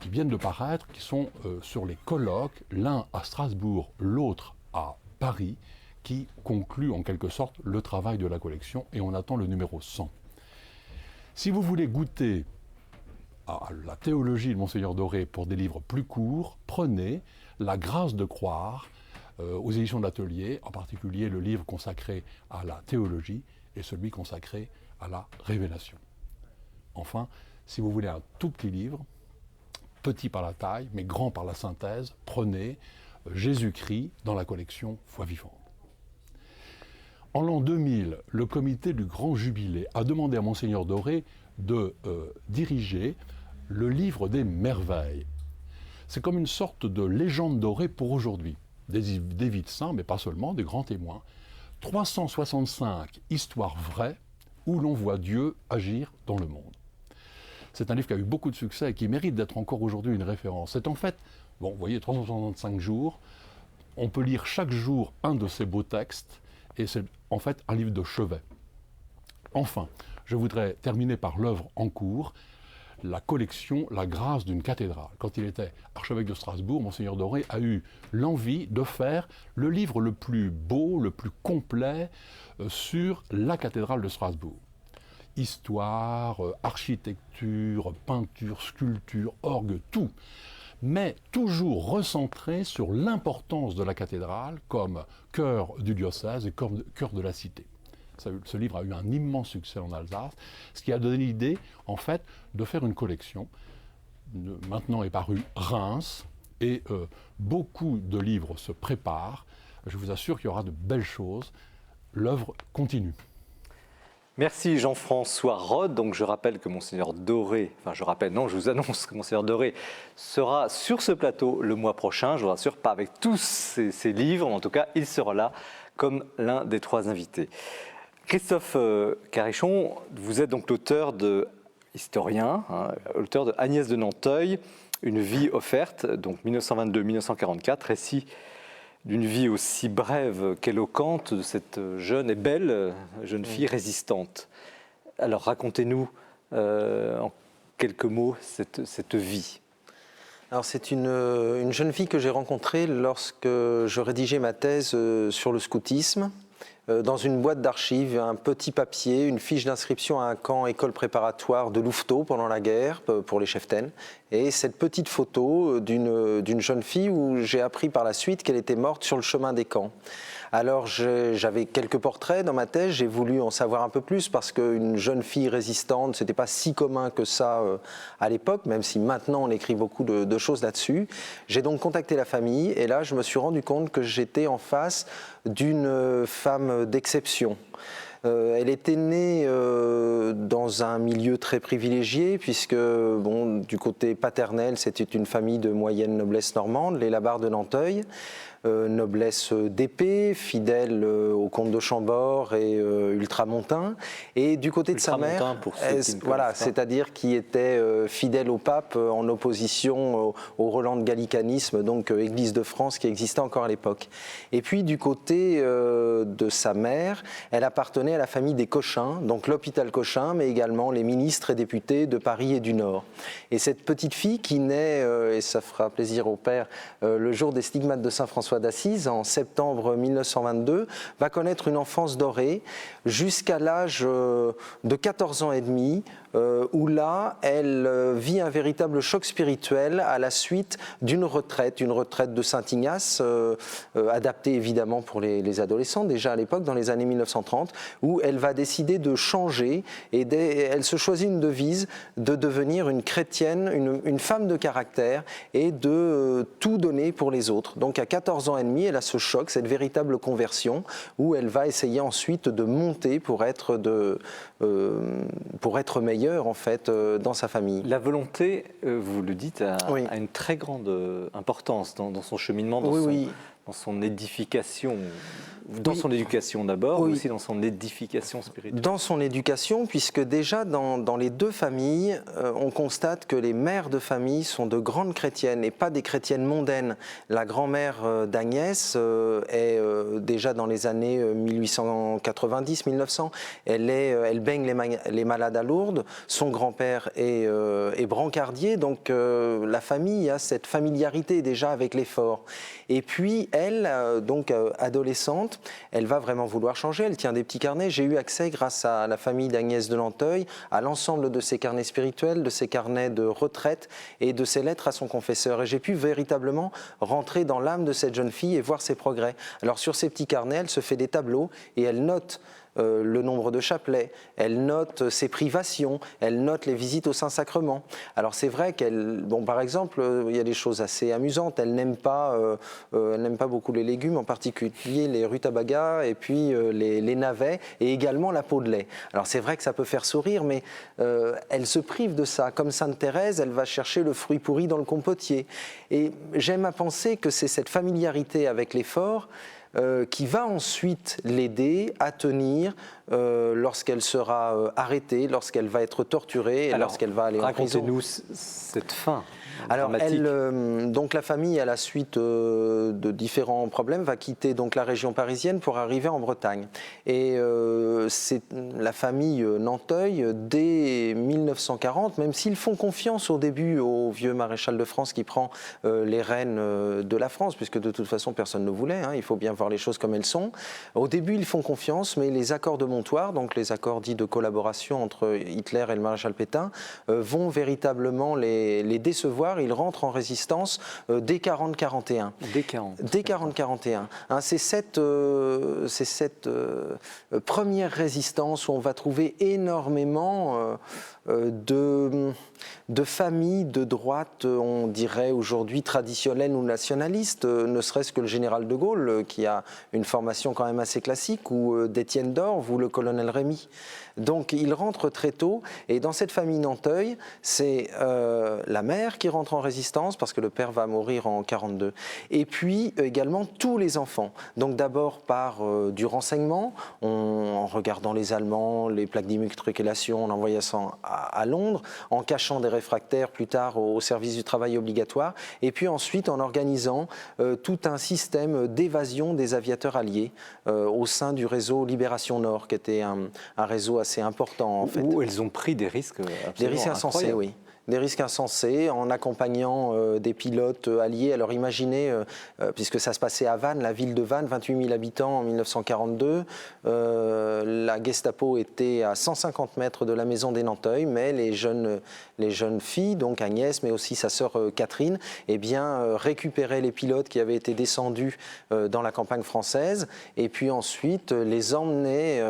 viennent de paraître, qui sont sur les colloques, l'un à Strasbourg, l'autre à Paris, qui conclut en quelque sorte le travail de la collection, et on attend le numéro 100. Si vous voulez goûter à la théologie de Monseigneur Doré pour des livres plus courts, prenez La grâce de croire aux éditions de l'Atelier, en particulier le livre consacré à la théologie et celui consacré à la révélation. Enfin, si vous voulez un tout petit livre, petit par la taille, mais grand par la synthèse, prenez Jésus-Christ dans la collection Foi vivante. En l'an 2000, le comité du Grand Jubilé a demandé à Monseigneur Doré de diriger le livre des merveilles. C'est comme une sorte de légende dorée pour aujourd'hui. Des vies de saints, mais pas seulement, des grands témoins. 365 histoires vraies où l'on voit Dieu agir dans le monde. C'est un livre qui a eu beaucoup de succès et qui mérite d'être encore aujourd'hui une référence. C'est en fait, bon, vous voyez, 365 jours, on peut lire chaque jour un de ces beaux textes, et c'est en fait un livre de chevet. Enfin, je voudrais terminer par l'œuvre en cours, la collection La grâce d'une cathédrale. Quand il était archevêque de Strasbourg, Monseigneur Doré a eu l'envie de faire le livre le plus beau, le plus complet sur la cathédrale de Strasbourg. Histoire, architecture, peinture, sculpture, orgue, tout. Mais toujours recentré sur l'importance de la cathédrale comme cœur du diocèse et cœur de la cité. Ce livre a eu un immense succès en Alsace, ce qui a donné l'idée, en fait, de faire une collection. Maintenant est paru Reims, et beaucoup de livres se préparent. Je vous assure qu'il y aura de belles choses. L'œuvre continue. Merci Jean-François Rode. Donc je rappelle que Monseigneur Doré, je vous annonce que Monseigneur Doré sera sur ce plateau le mois prochain. Je vous rassure, pas avec tous ces livres, en tout cas, il sera là comme l'un des 3 invités. Christophe Carichon, vous êtes donc l'auteur historien, l'auteur de Agnès de Nanteuil, Une vie offerte, donc 1922-1944, récit d'une vie aussi brève qu'éloquente de cette jeune et belle jeune fille résistante. Alors racontez-nous en quelques mots cette vie. Alors c'est une jeune fille que j'ai rencontrée lorsque je rédigeais ma thèse sur le scoutisme. Dans une boîte d'archives, un petit papier, une fiche d'inscription à un camp école préparatoire de Louveteaux pendant la guerre pour les cheftaines. Et cette petite photo d'une jeune fille où j'ai appris par la suite qu'elle était morte sur le chemin des camps. Alors j'avais quelques portraits dans ma thèse, j'ai voulu en savoir un peu plus parce qu'une jeune fille résistante, c'était pas si commun que ça à l'époque, même si maintenant on écrit beaucoup de choses là-dessus. J'ai donc contacté la famille et là je me suis rendu compte que j'étais en face d'une femme d'exception. Elle était née dans un milieu très privilégié puisque du côté paternel c'était une famille de moyenne noblesse normande, les Labarre de Nanteuil. Noblesse d'épée, fidèle au comte de Chambord et ultramontain. Et du côté de sa mère, c'est-à-dire qui était fidèle au pape en opposition au Roland de gallicanisme, donc Église de France qui existait encore à l'époque. Et puis du côté de sa mère, elle appartenait à la famille des Cochin, donc l'hôpital Cochin, mais également les ministres et députés de Paris et du Nord. Et cette petite fille qui naît, et ça fera plaisir au père, le jour des stigmates de Saint-François d'Assise, en septembre 1922, va connaître une enfance dorée jusqu'à l'âge de 14 ans et demi, où là, elle vit un véritable choc spirituel à la suite d'une retraite de Saint-Ignace, adaptée évidemment pour les adolescents, déjà à l'époque, dans les années 1930, où elle va décider de changer et elle se choisit une devise de devenir une chrétienne, une femme de caractère et de tout donner pour les autres. Donc à 14 ans et demi, elle a ce choc, cette véritable conversion, où elle va essayer ensuite de monter pour être meilleure en fait dans sa famille. La volonté, vous le dites, a une très grande importance dans son cheminement, dans son édification. Dans son éducation d'abord, mais aussi dans son édification spirituelle. Dans son éducation, puisque déjà dans les deux familles, on constate que les mères de famille sont de grandes chrétiennes et pas des chrétiennes mondaines. La grand-mère d'Agnès est déjà dans les années 1890-1900. Elle baigne les malades à Lourdes. Son grand-père est brancardier, donc la famille a cette familiarité déjà avec l'effort. Et puis elle, donc adolescente, elle va vraiment vouloir changer, elle tient des petits carnets. J'ai eu accès, grâce à la famille d'Agnès de Nanteuil, à l'ensemble de ses carnets spirituels, de ses carnets de retraite et de ses lettres à son confesseur. Et j'ai pu véritablement rentrer dans l'âme de cette jeune fille et voir ses progrès. Alors sur ces petits carnets, elle se fait des tableaux et elle note le nombre de chapelets, elle note ses privations, elle note les visites au Saint-Sacrement. Alors c'est vrai par exemple, il y a des choses assez amusantes. Elle n'aime pas beaucoup les légumes, en particulier les rutabagas et puis les navets et également la peau de lait. Alors c'est vrai que ça peut faire sourire, mais elle se prive de ça. Comme Sainte Thérèse, elle va chercher le fruit pourri dans le compotier. Et j'aime à penser que c'est cette familiarité avec l'effort qui va ensuite l'aider à tenir lorsqu'elle sera arrêtée, lorsqu'elle va être torturée et lorsqu'elle va aller en prison. Racontez-nous cette fin. Alors, donc la famille, à la suite de différents problèmes, va quitter donc la région parisienne pour arriver en Bretagne. Et c'est la famille Nanteuil, dès 1940, même s'ils font confiance au début au vieux maréchal de France qui prend les rênes de la France, puisque de toute façon personne ne voulait, il faut bien voir les choses comme elles sont. Au début, ils font confiance, mais les accords de Montoire, donc les accords dits de collaboration entre Hitler et le maréchal Pétain, vont véritablement les décevoir. Il rentre en résistance dès 40-41. Dès 40-41. C'est cette première résistance où on va trouver énormément de familles de droite, on dirait aujourd'hui traditionnelles ou nationalistes, ne serait-ce que le général de Gaulle, qui a une formation quand même assez classique, ou d'Étienne d'Orve ou le colonel Rémy. Donc il rentre très tôt, et dans cette famille Nanteuil, c'est la mère qui rentre en résistance, parce que le père va mourir en 42, et puis également tous les enfants. Donc d'abord par du renseignement, en regardant les Allemands, les plaques d'immatriculation, en envoyant ça à Londres, en cachant des réfractaires plus tard au service du travail obligatoire, et puis ensuite en organisant tout un système d'évasion des aviateurs alliés au sein du réseau Libération Nord, qui était un réseau assez important en fait. Où elles ont pris des risques insensés, oui. Des risques insensés en accompagnant des pilotes alliés. Alors imaginez, puisque ça se passait à Vannes, la ville de Vannes, 28 000 habitants en 1942, la Gestapo était à 150 mètres de la maison des Nanteuil, mais les jeunes filles, donc Agnès, mais aussi sa sœur Catherine, récupéraient les pilotes qui avaient été descendus dans la campagne française, et puis ensuite les emmenaient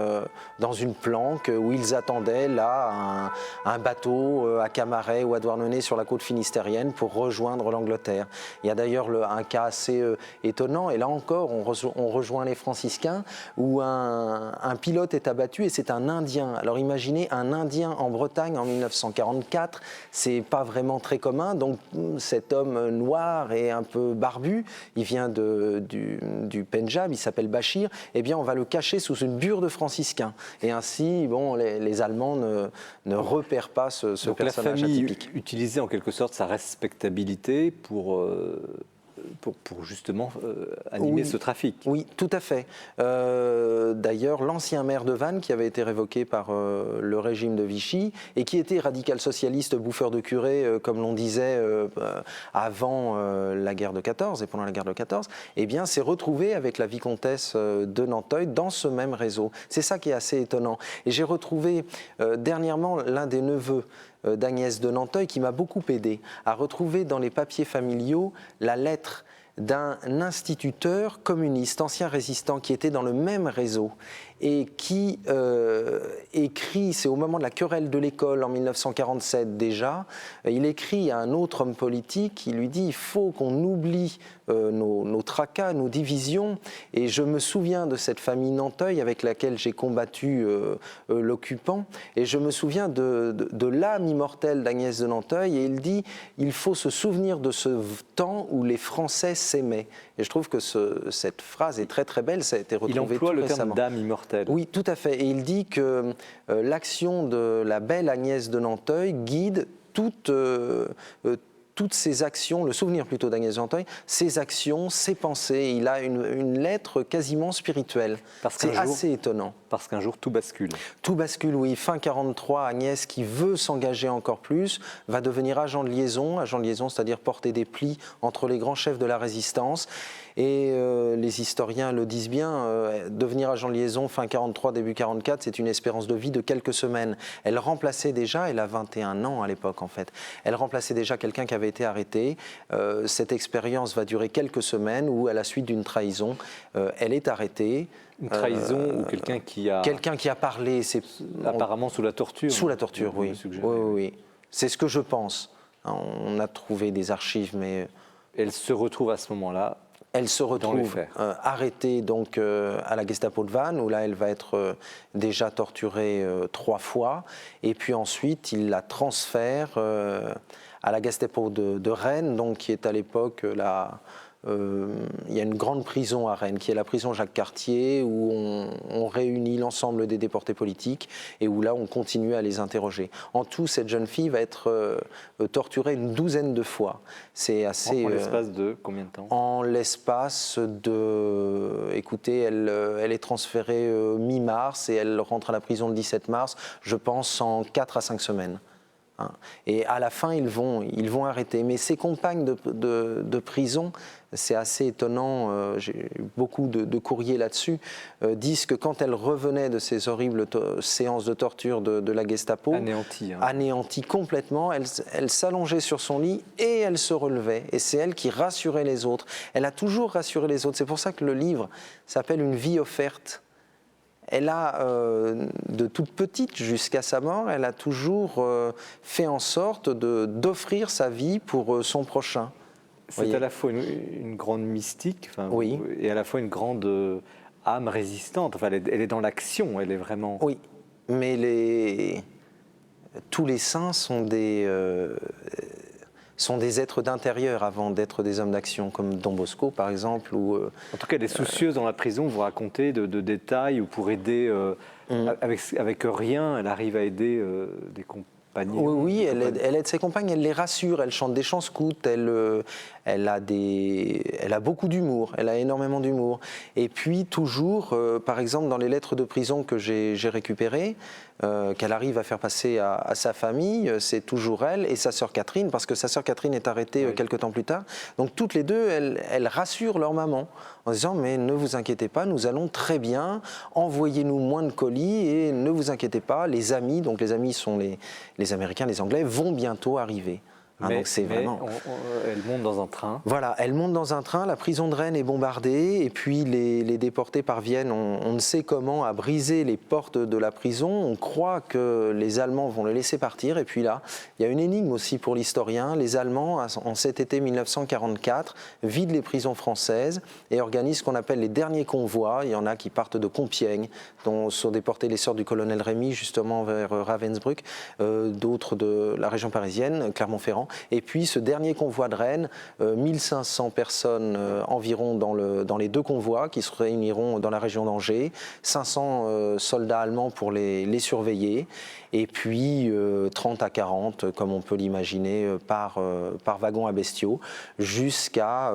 dans une planque où ils attendaient là un bateau à Camaret ou à Douarnenez sur la côte finistérienne pour rejoindre l'Angleterre. Il y a d'ailleurs un cas assez étonnant, et là encore on rejoint les franciscains, où un pilote est abattu, et c'est un Indien. Alors imaginez un Indien en Bretagne en 1944, c'est pas vraiment très commun, donc cet homme noir et un peu barbu, il vient du Pendjab, il s'appelle Bachir, on va le cacher sous une bure de franciscains, et ainsi les Allemands ne repèrent pas ce personnage atypique. Utiliser en quelque sorte sa respectabilité pour pour justement animer ce trafic. Oui, tout à fait. D'ailleurs, l'ancien maire de Vannes, qui avait été révoqué par le régime de Vichy, et qui était radical-socialiste, bouffeur de curés, comme l'on disait avant la guerre de 14 et pendant la guerre de 14, eh bien, s'est retrouvé avec la vicomtesse de Nanteuil dans ce même réseau. C'est ça qui est assez étonnant. Et j'ai retrouvé dernièrement l'un des neveux d'Agnès de Nanteuil qui m'a beaucoup aidé à retrouver dans les papiers familiaux la lettre d'un instituteur communiste, ancien résistant, qui était dans le même réseau et qui écrit, c'est au moment de la querelle de l'école en 1947 déjà, il écrit à un autre homme politique, il lui dit « il faut qu'on oublie nos tracas, nos divisions ». Et je me souviens de cette famille Nanteuil avec laquelle j'ai combattu l'occupant, et je me souviens de l'âme immortelle d'Agnès de Nanteuil, et il dit « il faut se souvenir de ce temps où les Français s'aimaient ». Et je trouve que cette phrase est très très belle, ça a été retrouvé tout récemment. Il emploie le terme d'âme immortelle. Oui, tout à fait. Et il dit que l'action de la belle Agnès de Nanteuil guide toutes ses actions, le souvenir plutôt d'Agnès de Nanteuil, ses actions, ses pensées. Il a une lettre quasiment spirituelle. C'est assez étonnant. Parce qu'un jour, tout bascule. Tout bascule, oui. Fin 43, Agnès, qui veut s'engager encore plus, va devenir agent de liaison, c'est-à-dire porter des plis entre les grands chefs de la résistance. Et les historiens le disent bien, devenir agent de liaison fin 43, début 44, c'est une espérance de vie de quelques semaines. Elle remplaçait déjà, elle a 21 ans à l'époque en fait, elle remplaçait déjà quelqu'un qui avait été arrêté. Cette expérience va durer quelques semaines où à la suite d'une trahison, elle est arrêtée. Une trahison ou quelqu'un qui a... Quelqu'un qui a parlé. Apparemment sous la torture. Sous la torture, oui. Oui. C'est ce que je pense. On a trouvé des archives, mais... Elle se retrouve à ce moment-là. Elle se retrouve arrêtée donc, à la Gestapo de Vannes, où là, elle va être déjà torturée 3 fois. Et puis ensuite, il la transfère à la Gestapo de Rennes, donc, qui est à l'époque il y a une grande prison à Rennes, qui est la prison Jacques-Cartier, où on réunit l'ensemble des déportés politiques et où là, on continue à les interroger. En tout, cette jeune fille va être torturée une 12aine de fois. C'est assez... En l'espace de combien de temps? En l'espace de... Écoutez, elle est transférée mi-mars et elle rentre à la prison le 17 mars, je pense, en 4 à 5 semaines. Et à la fin, ils vont arrêter. Mais ses compagnes de prison, c'est assez étonnant, j'ai eu beaucoup de courriers là-dessus, disent que quand elle revenait de ces horribles séances de torture de la Gestapo, anéantie complètement, elle s'allongeait sur son lit et elle se relevait. Et c'est elle qui rassurait les autres. Elle a toujours rassuré les autres. C'est pour ça que le livre s'appelle « Une vie offerte ». Elle a, de toute petite jusqu'à sa mort, elle a toujours fait en sorte d'offrir sa vie pour son prochain. C'est à la fois une grande mystique, oui, et à la fois une grande âme résistante. Enfin, elle est dans l'action, elle est vraiment... Oui, mais tous les saints sont des êtres d'intérieur avant d'être des hommes d'action, comme Don Bosco par exemple. En tout cas, elle est soucieuse dans la prison, vous racontez de détails, où pour aider, avec rien, elle arrive à aider des compagnons. Oui, elle aide ses compagnes, elle les rassure, elle chante des chants scouts, elle a beaucoup d'humour, elle a énormément d'humour. Et puis toujours, par exemple, dans les lettres de prison que j'ai récupérées, qu'elle arrive à faire passer à sa famille, c'est toujours elle et sa sœur Catherine, parce que sa sœur Catherine est arrêtée quelques temps plus tard. Donc toutes les deux, elles rassurent leur maman en disant « mais ne vous inquiétez pas, nous allons très bien, envoyez-nous moins de colis et ne vous inquiétez pas, les amis », donc les amis sont les Américains, les Anglais, vont bientôt arriver. Donc vraiment... elle monte dans un train. Voilà, elle monte dans un train, la prison de Rennes est bombardée, et puis les déportés parviennent, on ne sait comment, à briser les portes de la prison. On croit que les Allemands vont les laisser partir, et puis là, il y a une énigme aussi pour l'historien. Les Allemands, en cet été 1944, vident les prisons françaises et organisent ce qu'on appelle les derniers convois. Il y en a qui partent de Compiègne, dont sont déportés les sœurs du colonel Rémy, justement vers Ravensbrück, d'autres de la région parisienne, Clermont-Ferrand. également. Et puis ce dernier convoi de Rennes, 1500 personnes environ dans les deux convois qui se réuniront dans la région d'Angers, 500 soldats allemands pour les surveiller, et puis 30 à 40, comme on peut l'imaginer, par wagon à bestiaux, jusqu'à...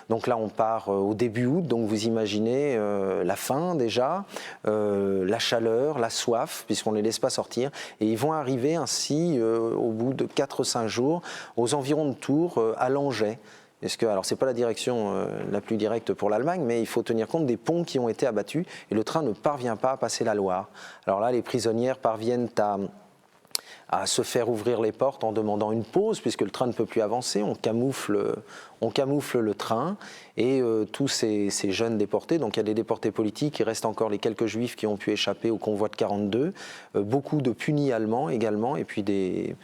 donc là, on part au début août, donc vous imaginez la faim déjà, la chaleur, la soif, puisqu'on ne les laisse pas sortir, et ils vont arriver ainsi, au bout de 4-5 jours, aux environs de Tours, à Langeais. Alors, ce n'est pas la direction la plus directe pour l'Allemagne, mais il faut tenir compte des ponts qui ont été abattus et le train ne parvient pas à passer la Loire. Alors là, les prisonnières parviennent à se faire ouvrir les portes en demandant une pause, puisque le train ne peut plus avancer. On camoufle le train, et tous ces jeunes déportés, donc il y a des déportés politiques, il reste encore les quelques juifs qui ont pu échapper au convoi de 42, beaucoup de punis allemands également, et puis des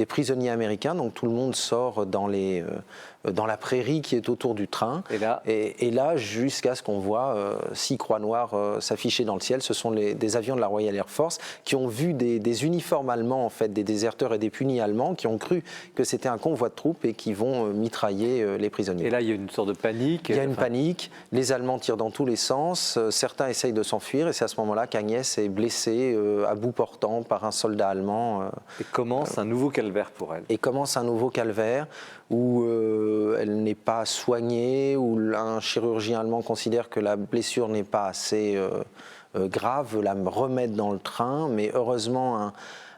prisonniers américains, donc tout le monde sort dans la prairie qui est autour du train, et là jusqu'à ce qu'on voit 6 croix noires s'afficher dans le ciel. Ce sont des avions de la Royal Air Force qui ont vu des uniformes allemands, en fait, des déserteurs et des punis allemands, qui ont cru que c'était un convoi de troupes et qui vont mitrailler les prisonniers. Et là, il y a une sorte de panique. Il y a une panique, les Allemands tirent dans tous les sens, certains essayent de s'enfuir, et c'est à ce moment-là qu'Agnès est blessée à bout portant par un soldat allemand. Et commence un nouveau calvaire pour elle. Et commence un nouveau calvaire où elle n'est pas soignée, où un chirurgien allemand considère que la blessure n'est pas assez grave, la remettre dans le train, mais heureusement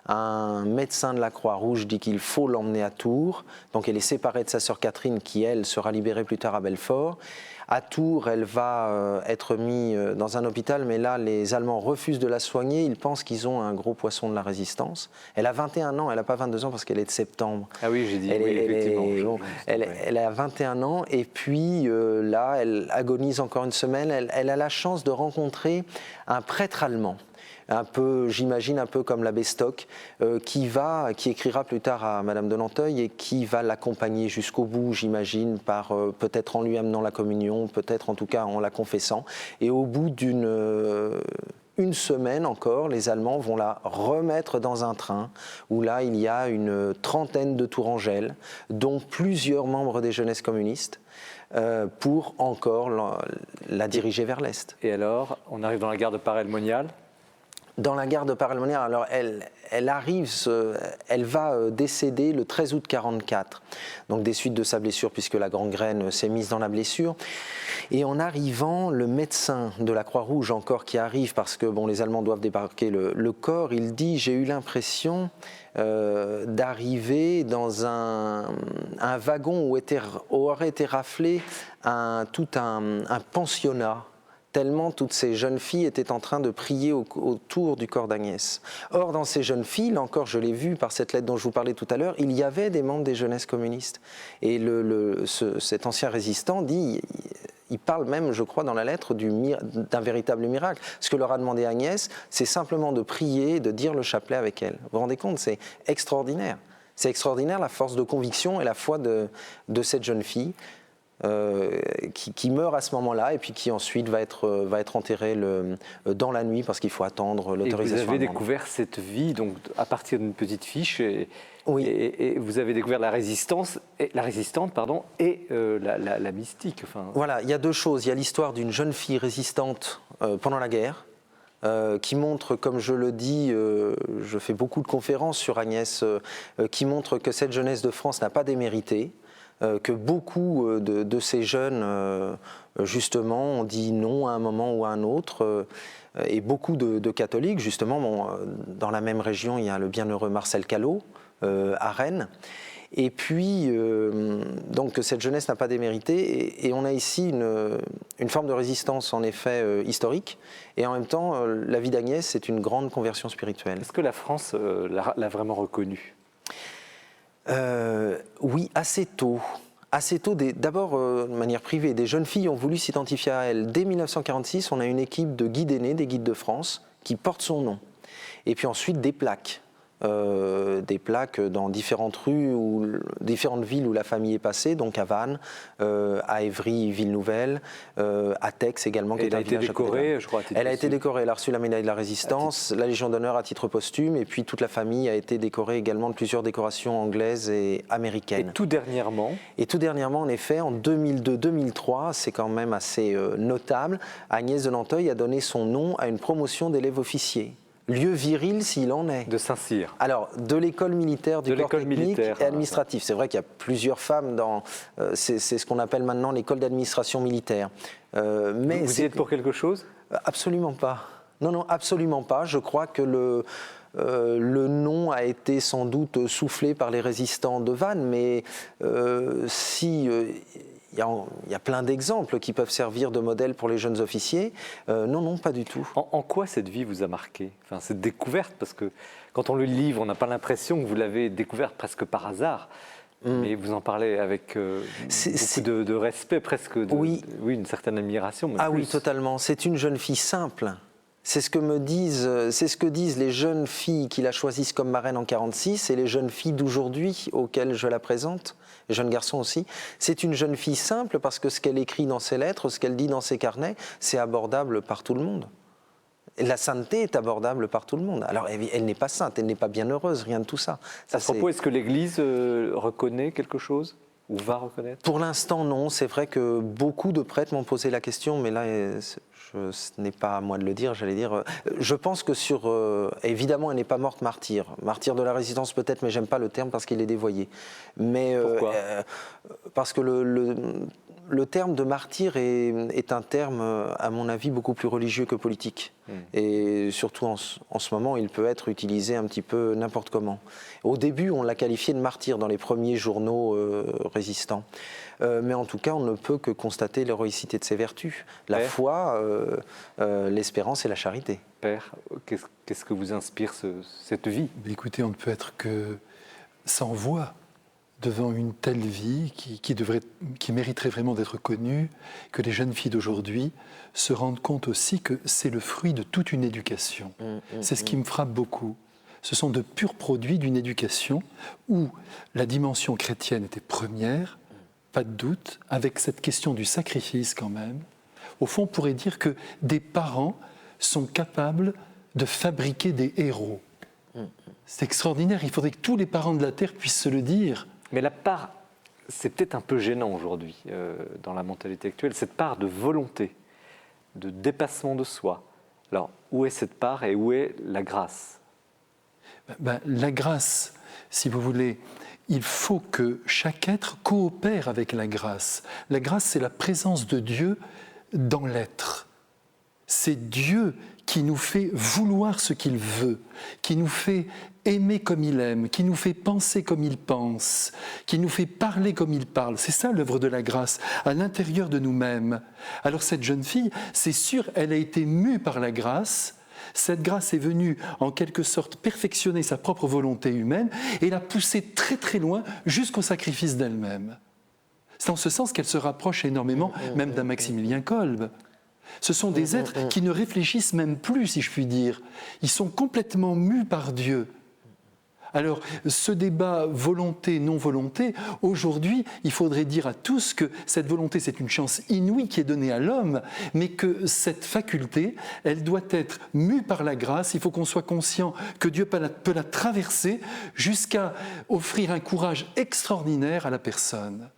un médecin de la Croix-Rouge dit qu'il faut l'emmener à Tours. Donc elle est séparée de sa sœur Catherine qui, elle, sera libérée plus tard à Belfort. À Tours, elle va être mise dans un hôpital, mais là, les Allemands refusent de la soigner. Ils pensent qu'ils ont un gros poisson de la résistance. Elle a 21 ans, elle n'a pas 22 ans parce qu'elle est de septembre. Ah oui, j'ai dit, effectivement. Elle a 21 ans, et puis là, elle agonise encore une semaine. Elle a la chance de rencontrer un prêtre allemand, un peu, j'imagine, un peu comme l'abbé Stock, qui écrira plus tard à Madame de Nanteuil et qui va l'accompagner jusqu'au bout, j'imagine, peut-être en lui amenant la communion, peut-être en tout cas en la confessant. Et au bout une semaine encore, les Allemands vont la remettre dans un train où là, il y a une trentaine de tourangelles, dont plusieurs membres des jeunesses communistes, pour encore la diriger vers l'Est. Et alors, on arrive dans la gare de Paray-le-Monial. Dans la gare de Paray-le-Monial, alors elle va décéder le 13 août 1944, donc des suites de sa blessure, puisque la gangrène s'est mise dans la blessure. Et en arrivant, le médecin de la Croix-Rouge encore qui arrive, parce que les Allemands doivent débarquer le corps, il dit « J'ai eu l'impression d'arriver dans un wagon où aurait été raflé tout un pensionnat ». Tellement toutes ces jeunes filles étaient en train de prier autour du corps d'Agnès. Or, dans ces jeunes filles, là encore, je l'ai vu par cette lettre dont je vous parlais tout à l'heure, il y avait des membres des jeunesses communistes. Et cet ancien résistant dit, il parle même, je crois, dans la lettre d'un véritable miracle. Ce que leur a demandé Agnès, c'est simplement de prier, de dire le chapelet avec elle. Vous vous rendez compte, c'est extraordinaire. C'est extraordinaire la force de conviction et la foi de cette jeune fille. Qui meurt à ce moment-là et puis qui ensuite va être enterré dans la nuit parce qu'il faut attendre l'autorisation. Et vous avez découvert cette vie donc à partir d'une petite fiche oui. et vous avez découvert la résistante et la mystique. Enfin. Voilà, il y a deux choses. Il y a l'histoire d'une jeune fille résistante pendant la guerre. Qui montre, comme je le dis, je fais beaucoup de conférences sur Agnès, qui montre que cette jeunesse de France n'a pas démérité. Que beaucoup de ces jeunes, justement, ont dit non à un moment ou à un autre, et beaucoup de catholiques, justement, dans la même région, il y a le bienheureux Marcel Callot, à Rennes, et puis, donc, cette jeunesse n'a pas démérité, et on a ici une forme de résistance, en effet, historique, et en même temps, la vie d'Agnès, c'est une grande conversion spirituelle. Est-ce que la France l'a vraiment reconnue ? Oui, assez tôt. Assez tôt, d'abord de manière privée, des jeunes filles ont voulu s'identifier à elle. Dès 1946, on a une équipe de guides aînés, des guides de France, qui portent son nom. Et puis ensuite des plaques des plaques dans différentes rues ou différentes villes où la famille est passée, donc à Vannes, à Évry, Ville-Nouvelle, à Tex également. Et elle a été décorée, je crois. Elle a été décorée, elle a reçu la médaille de la Résistance, la Légion d'honneur à titre posthume, et puis toute la famille a été décorée également de plusieurs décorations anglaises et américaines. Et tout dernièrement, en effet, en 2002-2003, c'est quand même assez notable, Agnès de Nanteuil a donné son nom à une promotion d'élèves officiers. Lieu viril s'il en est. de Saint-Cyr. Alors, de l'école militaire du corps technique militaire, et administratif. C'est vrai qu'il y a plusieurs femmes dans... c'est ce qu'on appelle maintenant l'école d'administration militaire. Mais vous y êtes pour quelque chose? Absolument pas. Non, non, absolument pas. Je crois que le nom a été sans doute soufflé par les résistants de Vannes, mais il y a plein d'exemples qui peuvent servir de modèle pour les jeunes officiers. Non, non, pas du tout. En quoi cette vie vous a marqué? Enfin, cette découverte, parce que quand on le livre, on n'a pas l'impression que vous l'avez découverte presque par hasard. Mais vous en parlez avec beaucoup de respect, presque oui, une certaine admiration. Ah oui, totalement. C'est une jeune fille simple. C'est ce que disent les jeunes filles qui la choisissent comme marraine en 1946 et les jeunes filles d'aujourd'hui auxquelles je la présente, les jeunes garçons aussi. C'est une jeune fille simple parce que ce qu'elle écrit dans ses lettres, ce qu'elle dit dans ses carnets, c'est abordable par tout le monde. Et la sainteté est abordable par tout le monde. Alors, elle n'est pas sainte, elle n'est pas bienheureuse, rien de tout ça. À ce propos, est-ce que l'Église reconnaît quelque chose ou va reconnaître? Pour l'instant, non. C'est vrai que beaucoup de prêtres m'ont posé la question, mais là, ce n'est pas à moi de le dire, j'allais dire. Je pense que évidemment, elle n'est pas morte martyre. Martyre de la résistance peut-être, mais j'aime pas le terme parce qu'il est dévoyé. Mais, pourquoi? Parce que le terme de martyr est un terme, à mon avis, beaucoup plus religieux que politique. Et surtout en ce moment, il peut être utilisé un petit peu n'importe comment. Au début, on l'a qualifié de martyr dans les premiers journaux résistants. Mais en tout cas, on ne peut que constater l'héroïcité de ses vertus. La foi, l'espérance et la charité. Père, qu'est-ce que vous inspire cette vie? Écoutez, on ne peut être que sans voix devant une telle vie qui mériterait vraiment d'être connue, que les jeunes filles d'aujourd'hui se rendent compte aussi que c'est le fruit de toute une éducation. C'est ce qui me frappe beaucoup. Ce sont de purs produits d'une éducation où la dimension chrétienne était première, pas de doute, avec cette question du sacrifice quand même. Au fond, on pourrait dire que des parents sont capables de fabriquer des héros. C'est extraordinaire, il faudrait que tous les parents de la Terre puissent se le dire. Mais la part, c'est peut-être un peu gênant aujourd'hui dans la mentalité actuelle, cette part de volonté, de dépassement de soi. Alors, où est cette part et où est la grâce? La grâce, si vous voulez, il faut que chaque être coopère avec la grâce. La grâce, c'est la présence de Dieu dans l'être. C'est Dieu qui nous fait vouloir ce qu'il veut, qui nous fait aimer comme il aime, qui nous fait penser comme il pense, qui nous fait parler comme il parle. C'est ça l'œuvre de la grâce, à l'intérieur de nous-mêmes. Alors cette jeune fille, c'est sûr, elle a été mue par la grâce. Cette grâce est venue en quelque sorte perfectionner sa propre volonté humaine et la pousser très très loin jusqu'au sacrifice d'elle-même. C'est en ce sens qu'elle se rapproche énormément même d'un Maximilien Kolbe. Ce sont des êtres qui ne réfléchissent même plus, si je puis dire. Ils sont complètement mus par Dieu. Alors, ce débat volonté-non-volonté, aujourd'hui, il faudrait dire à tous que cette volonté, c'est une chance inouïe qui est donnée à l'homme, mais que cette faculté, elle doit être mue par la grâce. Il faut qu'on soit conscient que Dieu peut la traverser jusqu'à offrir un courage extraordinaire à la personne.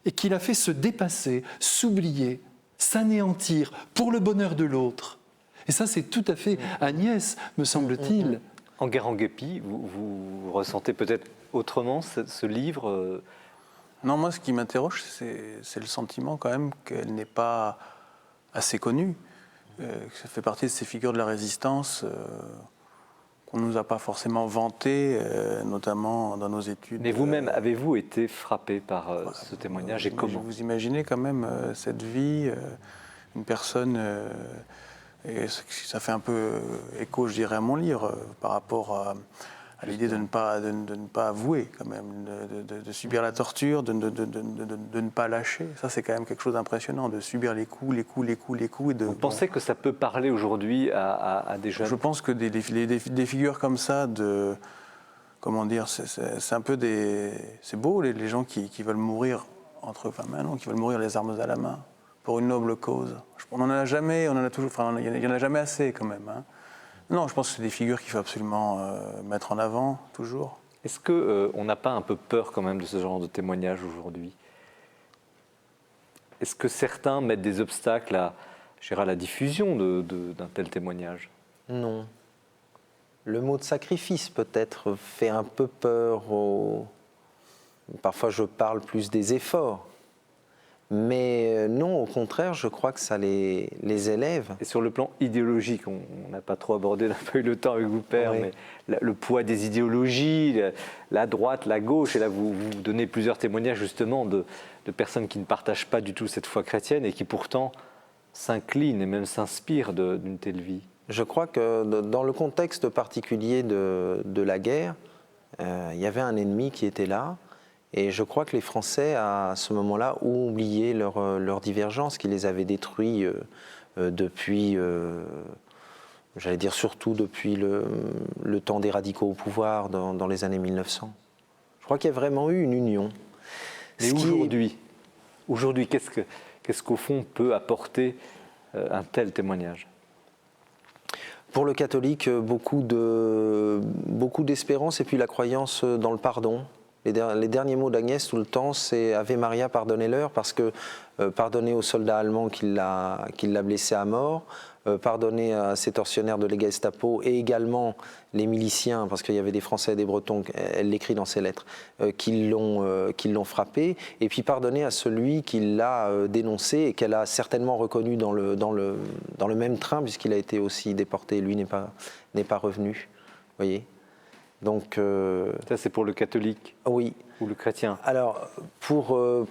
Et qu'il a fait se dépasser, s'oublier, s'anéantir pour le bonheur de l'autre. Et ça, c'est tout à fait Agnès, me semble-t-il. Enguerrand-Guépy, vous ressentez peut-être autrement ce livre? Non, moi, ce qui m'interroge, c'est le sentiment quand même qu'elle n'est pas assez connue. Ça fait partie de ces figures de la résistance qu'on ne nous a pas forcément vantées, notamment dans nos études. Mais vous-même, avez-vous été frappé par ce témoignage et comment? Vous imaginez quand même cette vie, une personne... Et ça fait un peu écho, je dirais, à mon livre, par rapport à l'idée de ne pas avouer, quand même, de subir la torture, de ne pas lâcher. Ça, c'est quand même quelque chose d'impressionnant, de subir les coups. Et Vous pensez que ça peut parler aujourd'hui à des jeunes? Je pense que des figures comme ça, comment dire, c'est un peu c'est beau les gens qui veulent mourir qui veulent mourir les armes à la main pour une noble cause. On n'en a jamais, on en a toujours, enfin, il n'y en a jamais assez quand même. Hein. Non, je pense que c'est des figures qu'il faut absolument mettre en avant, toujours. Est-ce qu'on n'a pas un peu peur quand même de ce genre de témoignage aujourd'hui? Est-ce que certains mettent des obstacles à la diffusion d'un tel témoignage? Non. Le mot de sacrifice peut-être fait un peu peur. Parfois je parle plus des efforts. Mais non, au contraire, je crois que ça les élève. Et sur le plan idéologique, on n'a pas trop abordé, on n'a pas eu le temps avec vous, Père, Oui. mais le poids des idéologies, la droite, la gauche, et là vous donnez plusieurs témoignages justement de personnes qui ne partagent pas du tout cette foi chrétienne et qui pourtant s'inclinent et même s'inspirent d'une telle vie. Je crois que dans le contexte particulier de la guerre, il y avait un ennemi qui était là. Et je crois que les Français, à ce moment-là, ont oublié leur divergence, qui les avait détruits depuis, j'allais dire surtout depuis le temps des radicaux au pouvoir dans les années 1900. Je crois qu'il y a vraiment eu une union. Mais aujourd'hui, qu'est-ce qu'au fond peut apporter un tel témoignage? Pour le catholique, beaucoup d'espérance et puis la croyance dans le pardon. Les derniers mots d'Agnès tout le temps, c'est « Ave Maria, pardonnez-leur » parce que pardonner aux soldats allemands qui l'a blessé à mort, pardonner à ces tortionnaires de la Gestapo et également les miliciens, parce qu'il y avait des Français et des Bretons, elle l'écrit dans ses lettres, qui l'ont frappé, et puis pardonner à celui qui l'a dénoncé et qu'elle a certainement reconnu dans le même train, puisqu'il a été aussi déporté, lui n'est pas revenu, voyez. Donc, ça, c'est pour le catholique? Oui. Ou le chrétien? Alors, pour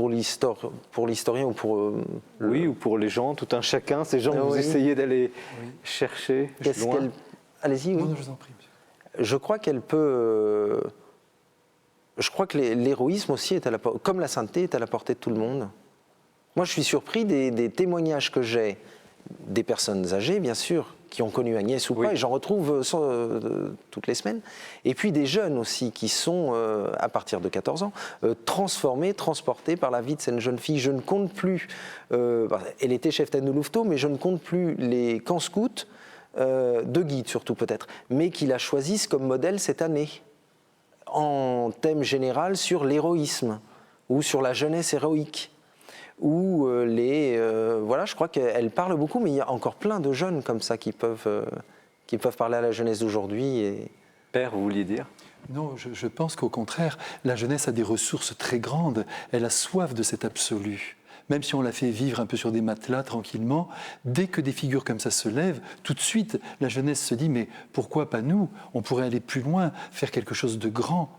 l'historien ou pour... Oui, ou pour les gens, tout un chacun, ces gens que vous essayez d'aller chercher loin. Allez-y, oui. Non, je vous en prie, monsieur. Je crois qu'elle peut... Je crois que l'héroïsme aussi, est comme la sainteté, est à la portée de tout le monde. Moi, je suis surpris des témoignages que j'ai des personnes âgées, bien sûr, qui ont connu Agnès ou pas, et j'en retrouve toutes les semaines. Et puis des jeunes aussi, qui sont, à partir de 14 ans, transformés, transportés par la vie de cette jeune fille. Je ne compte plus, elle était cheftaine de Louveteau, mais je ne compte plus les camps scouts, de guides surtout peut-être, mais qui la choisissent comme modèle cette année, en thème général sur l'héroïsme, ou sur la jeunesse héroïque. Où voilà, je crois qu'elle parle beaucoup, mais il y a encore plein de jeunes comme ça qui peuvent parler à la jeunesse d'aujourd'hui. Et... Père, vous vouliez dire? Non, je pense qu'au contraire, la jeunesse a des ressources très grandes. Elle a soif de cet absolu. Même si on la fait vivre un peu sur des matelas tranquillement, dès que des figures comme ça se lèvent, tout de suite, la jeunesse se dit « mais pourquoi pas nous? On pourrait aller plus loin, faire quelque chose de grand ».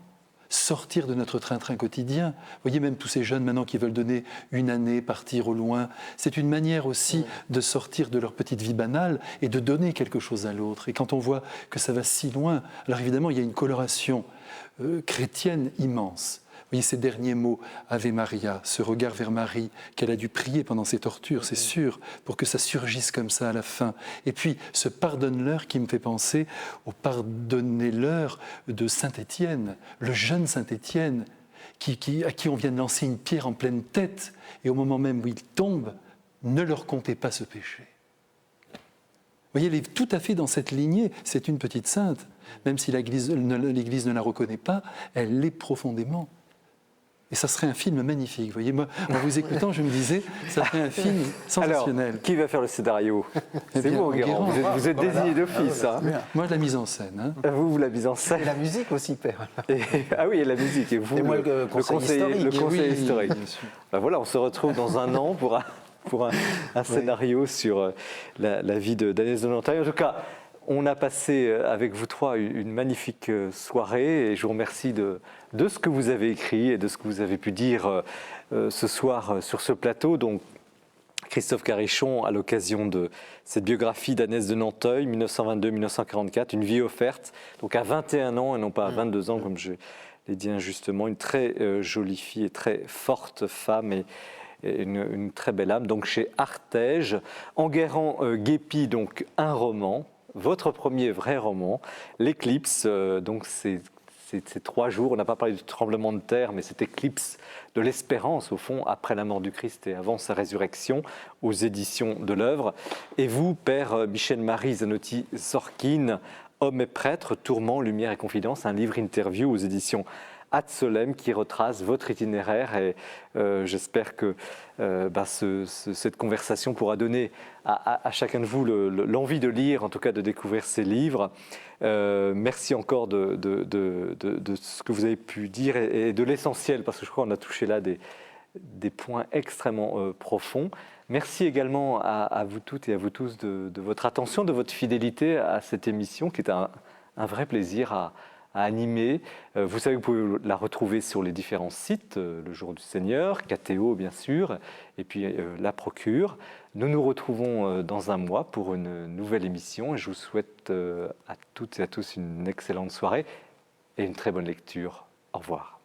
Sortir de notre train-train quotidien. Vous voyez, même tous ces jeunes maintenant qui veulent donner une année, partir au loin, c'est une manière aussi de sortir de leur petite vie banale et de donner quelque chose à l'autre. Et quand on voit que ça va si loin, alors évidemment, il y a une coloration chrétienne immense. Vous voyez ces derniers mots, Ave Maria, ce regard vers Marie, qu'elle a dû prier pendant ses tortures, c'est sûr, pour que ça surgisse comme ça à la fin. Et puis, ce pardonne-leur qui me fait penser au pardonnez-leur de Saint-Étienne, le jeune Saint-Étienne, à qui on vient de lancer une pierre en pleine tête, et au moment même où il tombe, ne leur comptez pas ce péché. Vous voyez, elle est tout à fait dans cette lignée, c'est une petite sainte, même si l'Église ne la reconnaît pas, elle l'est profondément. Et ça serait un film magnifique. Vous voyez, moi, en vous écoutant, je me disais, ça serait un film sensationnel. Alors, qui va faire le scénario? C'est bien, vous, Enguerrand. Vous êtes désigné d'office. Hein. Moi, la mise en scène. Hein. Vous, la mise en scène. Et la musique aussi, Père. Ah oui, et la musique. Et vous, et moi, le conseil historique. Ben voilà, on se retrouve dans un an pour un scénario sur la vie d'Agnès de Nanterre. En tout cas, on a passé avec vous trois une magnifique soirée et je vous remercie de ce que vous avez écrit et de ce que vous avez pu dire ce soir sur ce plateau. Donc, Christophe Carichon, à l'occasion de cette biographie d'Agnès de Nanteuil, 1922-1944, une vie offerte, donc à 21 ans et non pas à 22 ans, comme je l'ai dit injustement, une très jolie fille et très forte femme et une très belle âme. Donc chez Artege, Enguerrand Guépy, donc un roman, votre premier vrai roman, L'Éclipse, donc c'est ces 3 jours, on n'a pas parlé du tremblement de terre, mais cette éclipse de l'espérance, au fond, après la mort du Christ et avant sa résurrection, aux éditions de l'Œuvre. Et vous, Père Michel-Marie Zanotti-Sorkin, Homme et prêtre, tourment, lumière et confidence, un livre interview aux éditions Ad Solem qui retrace votre itinéraire et j'espère que cette conversation pourra donner à chacun de vous l'envie de lire, en tout cas de découvrir ces livres. Merci encore de ce que vous avez pu dire et de l'essentiel, parce que je crois qu'on a touché là des points extrêmement profonds. Merci également à vous toutes et à vous tous de votre attention, de votre fidélité à cette émission qui est un vrai plaisir à animer. Vous savez que vous pouvez la retrouver sur les différents sites, Le Jour du Seigneur, KTO bien sûr, et puis La Procure. Nous nous retrouvons dans un mois pour une nouvelle émission et je vous souhaite à toutes et à tous une excellente soirée et une très bonne lecture. Au revoir.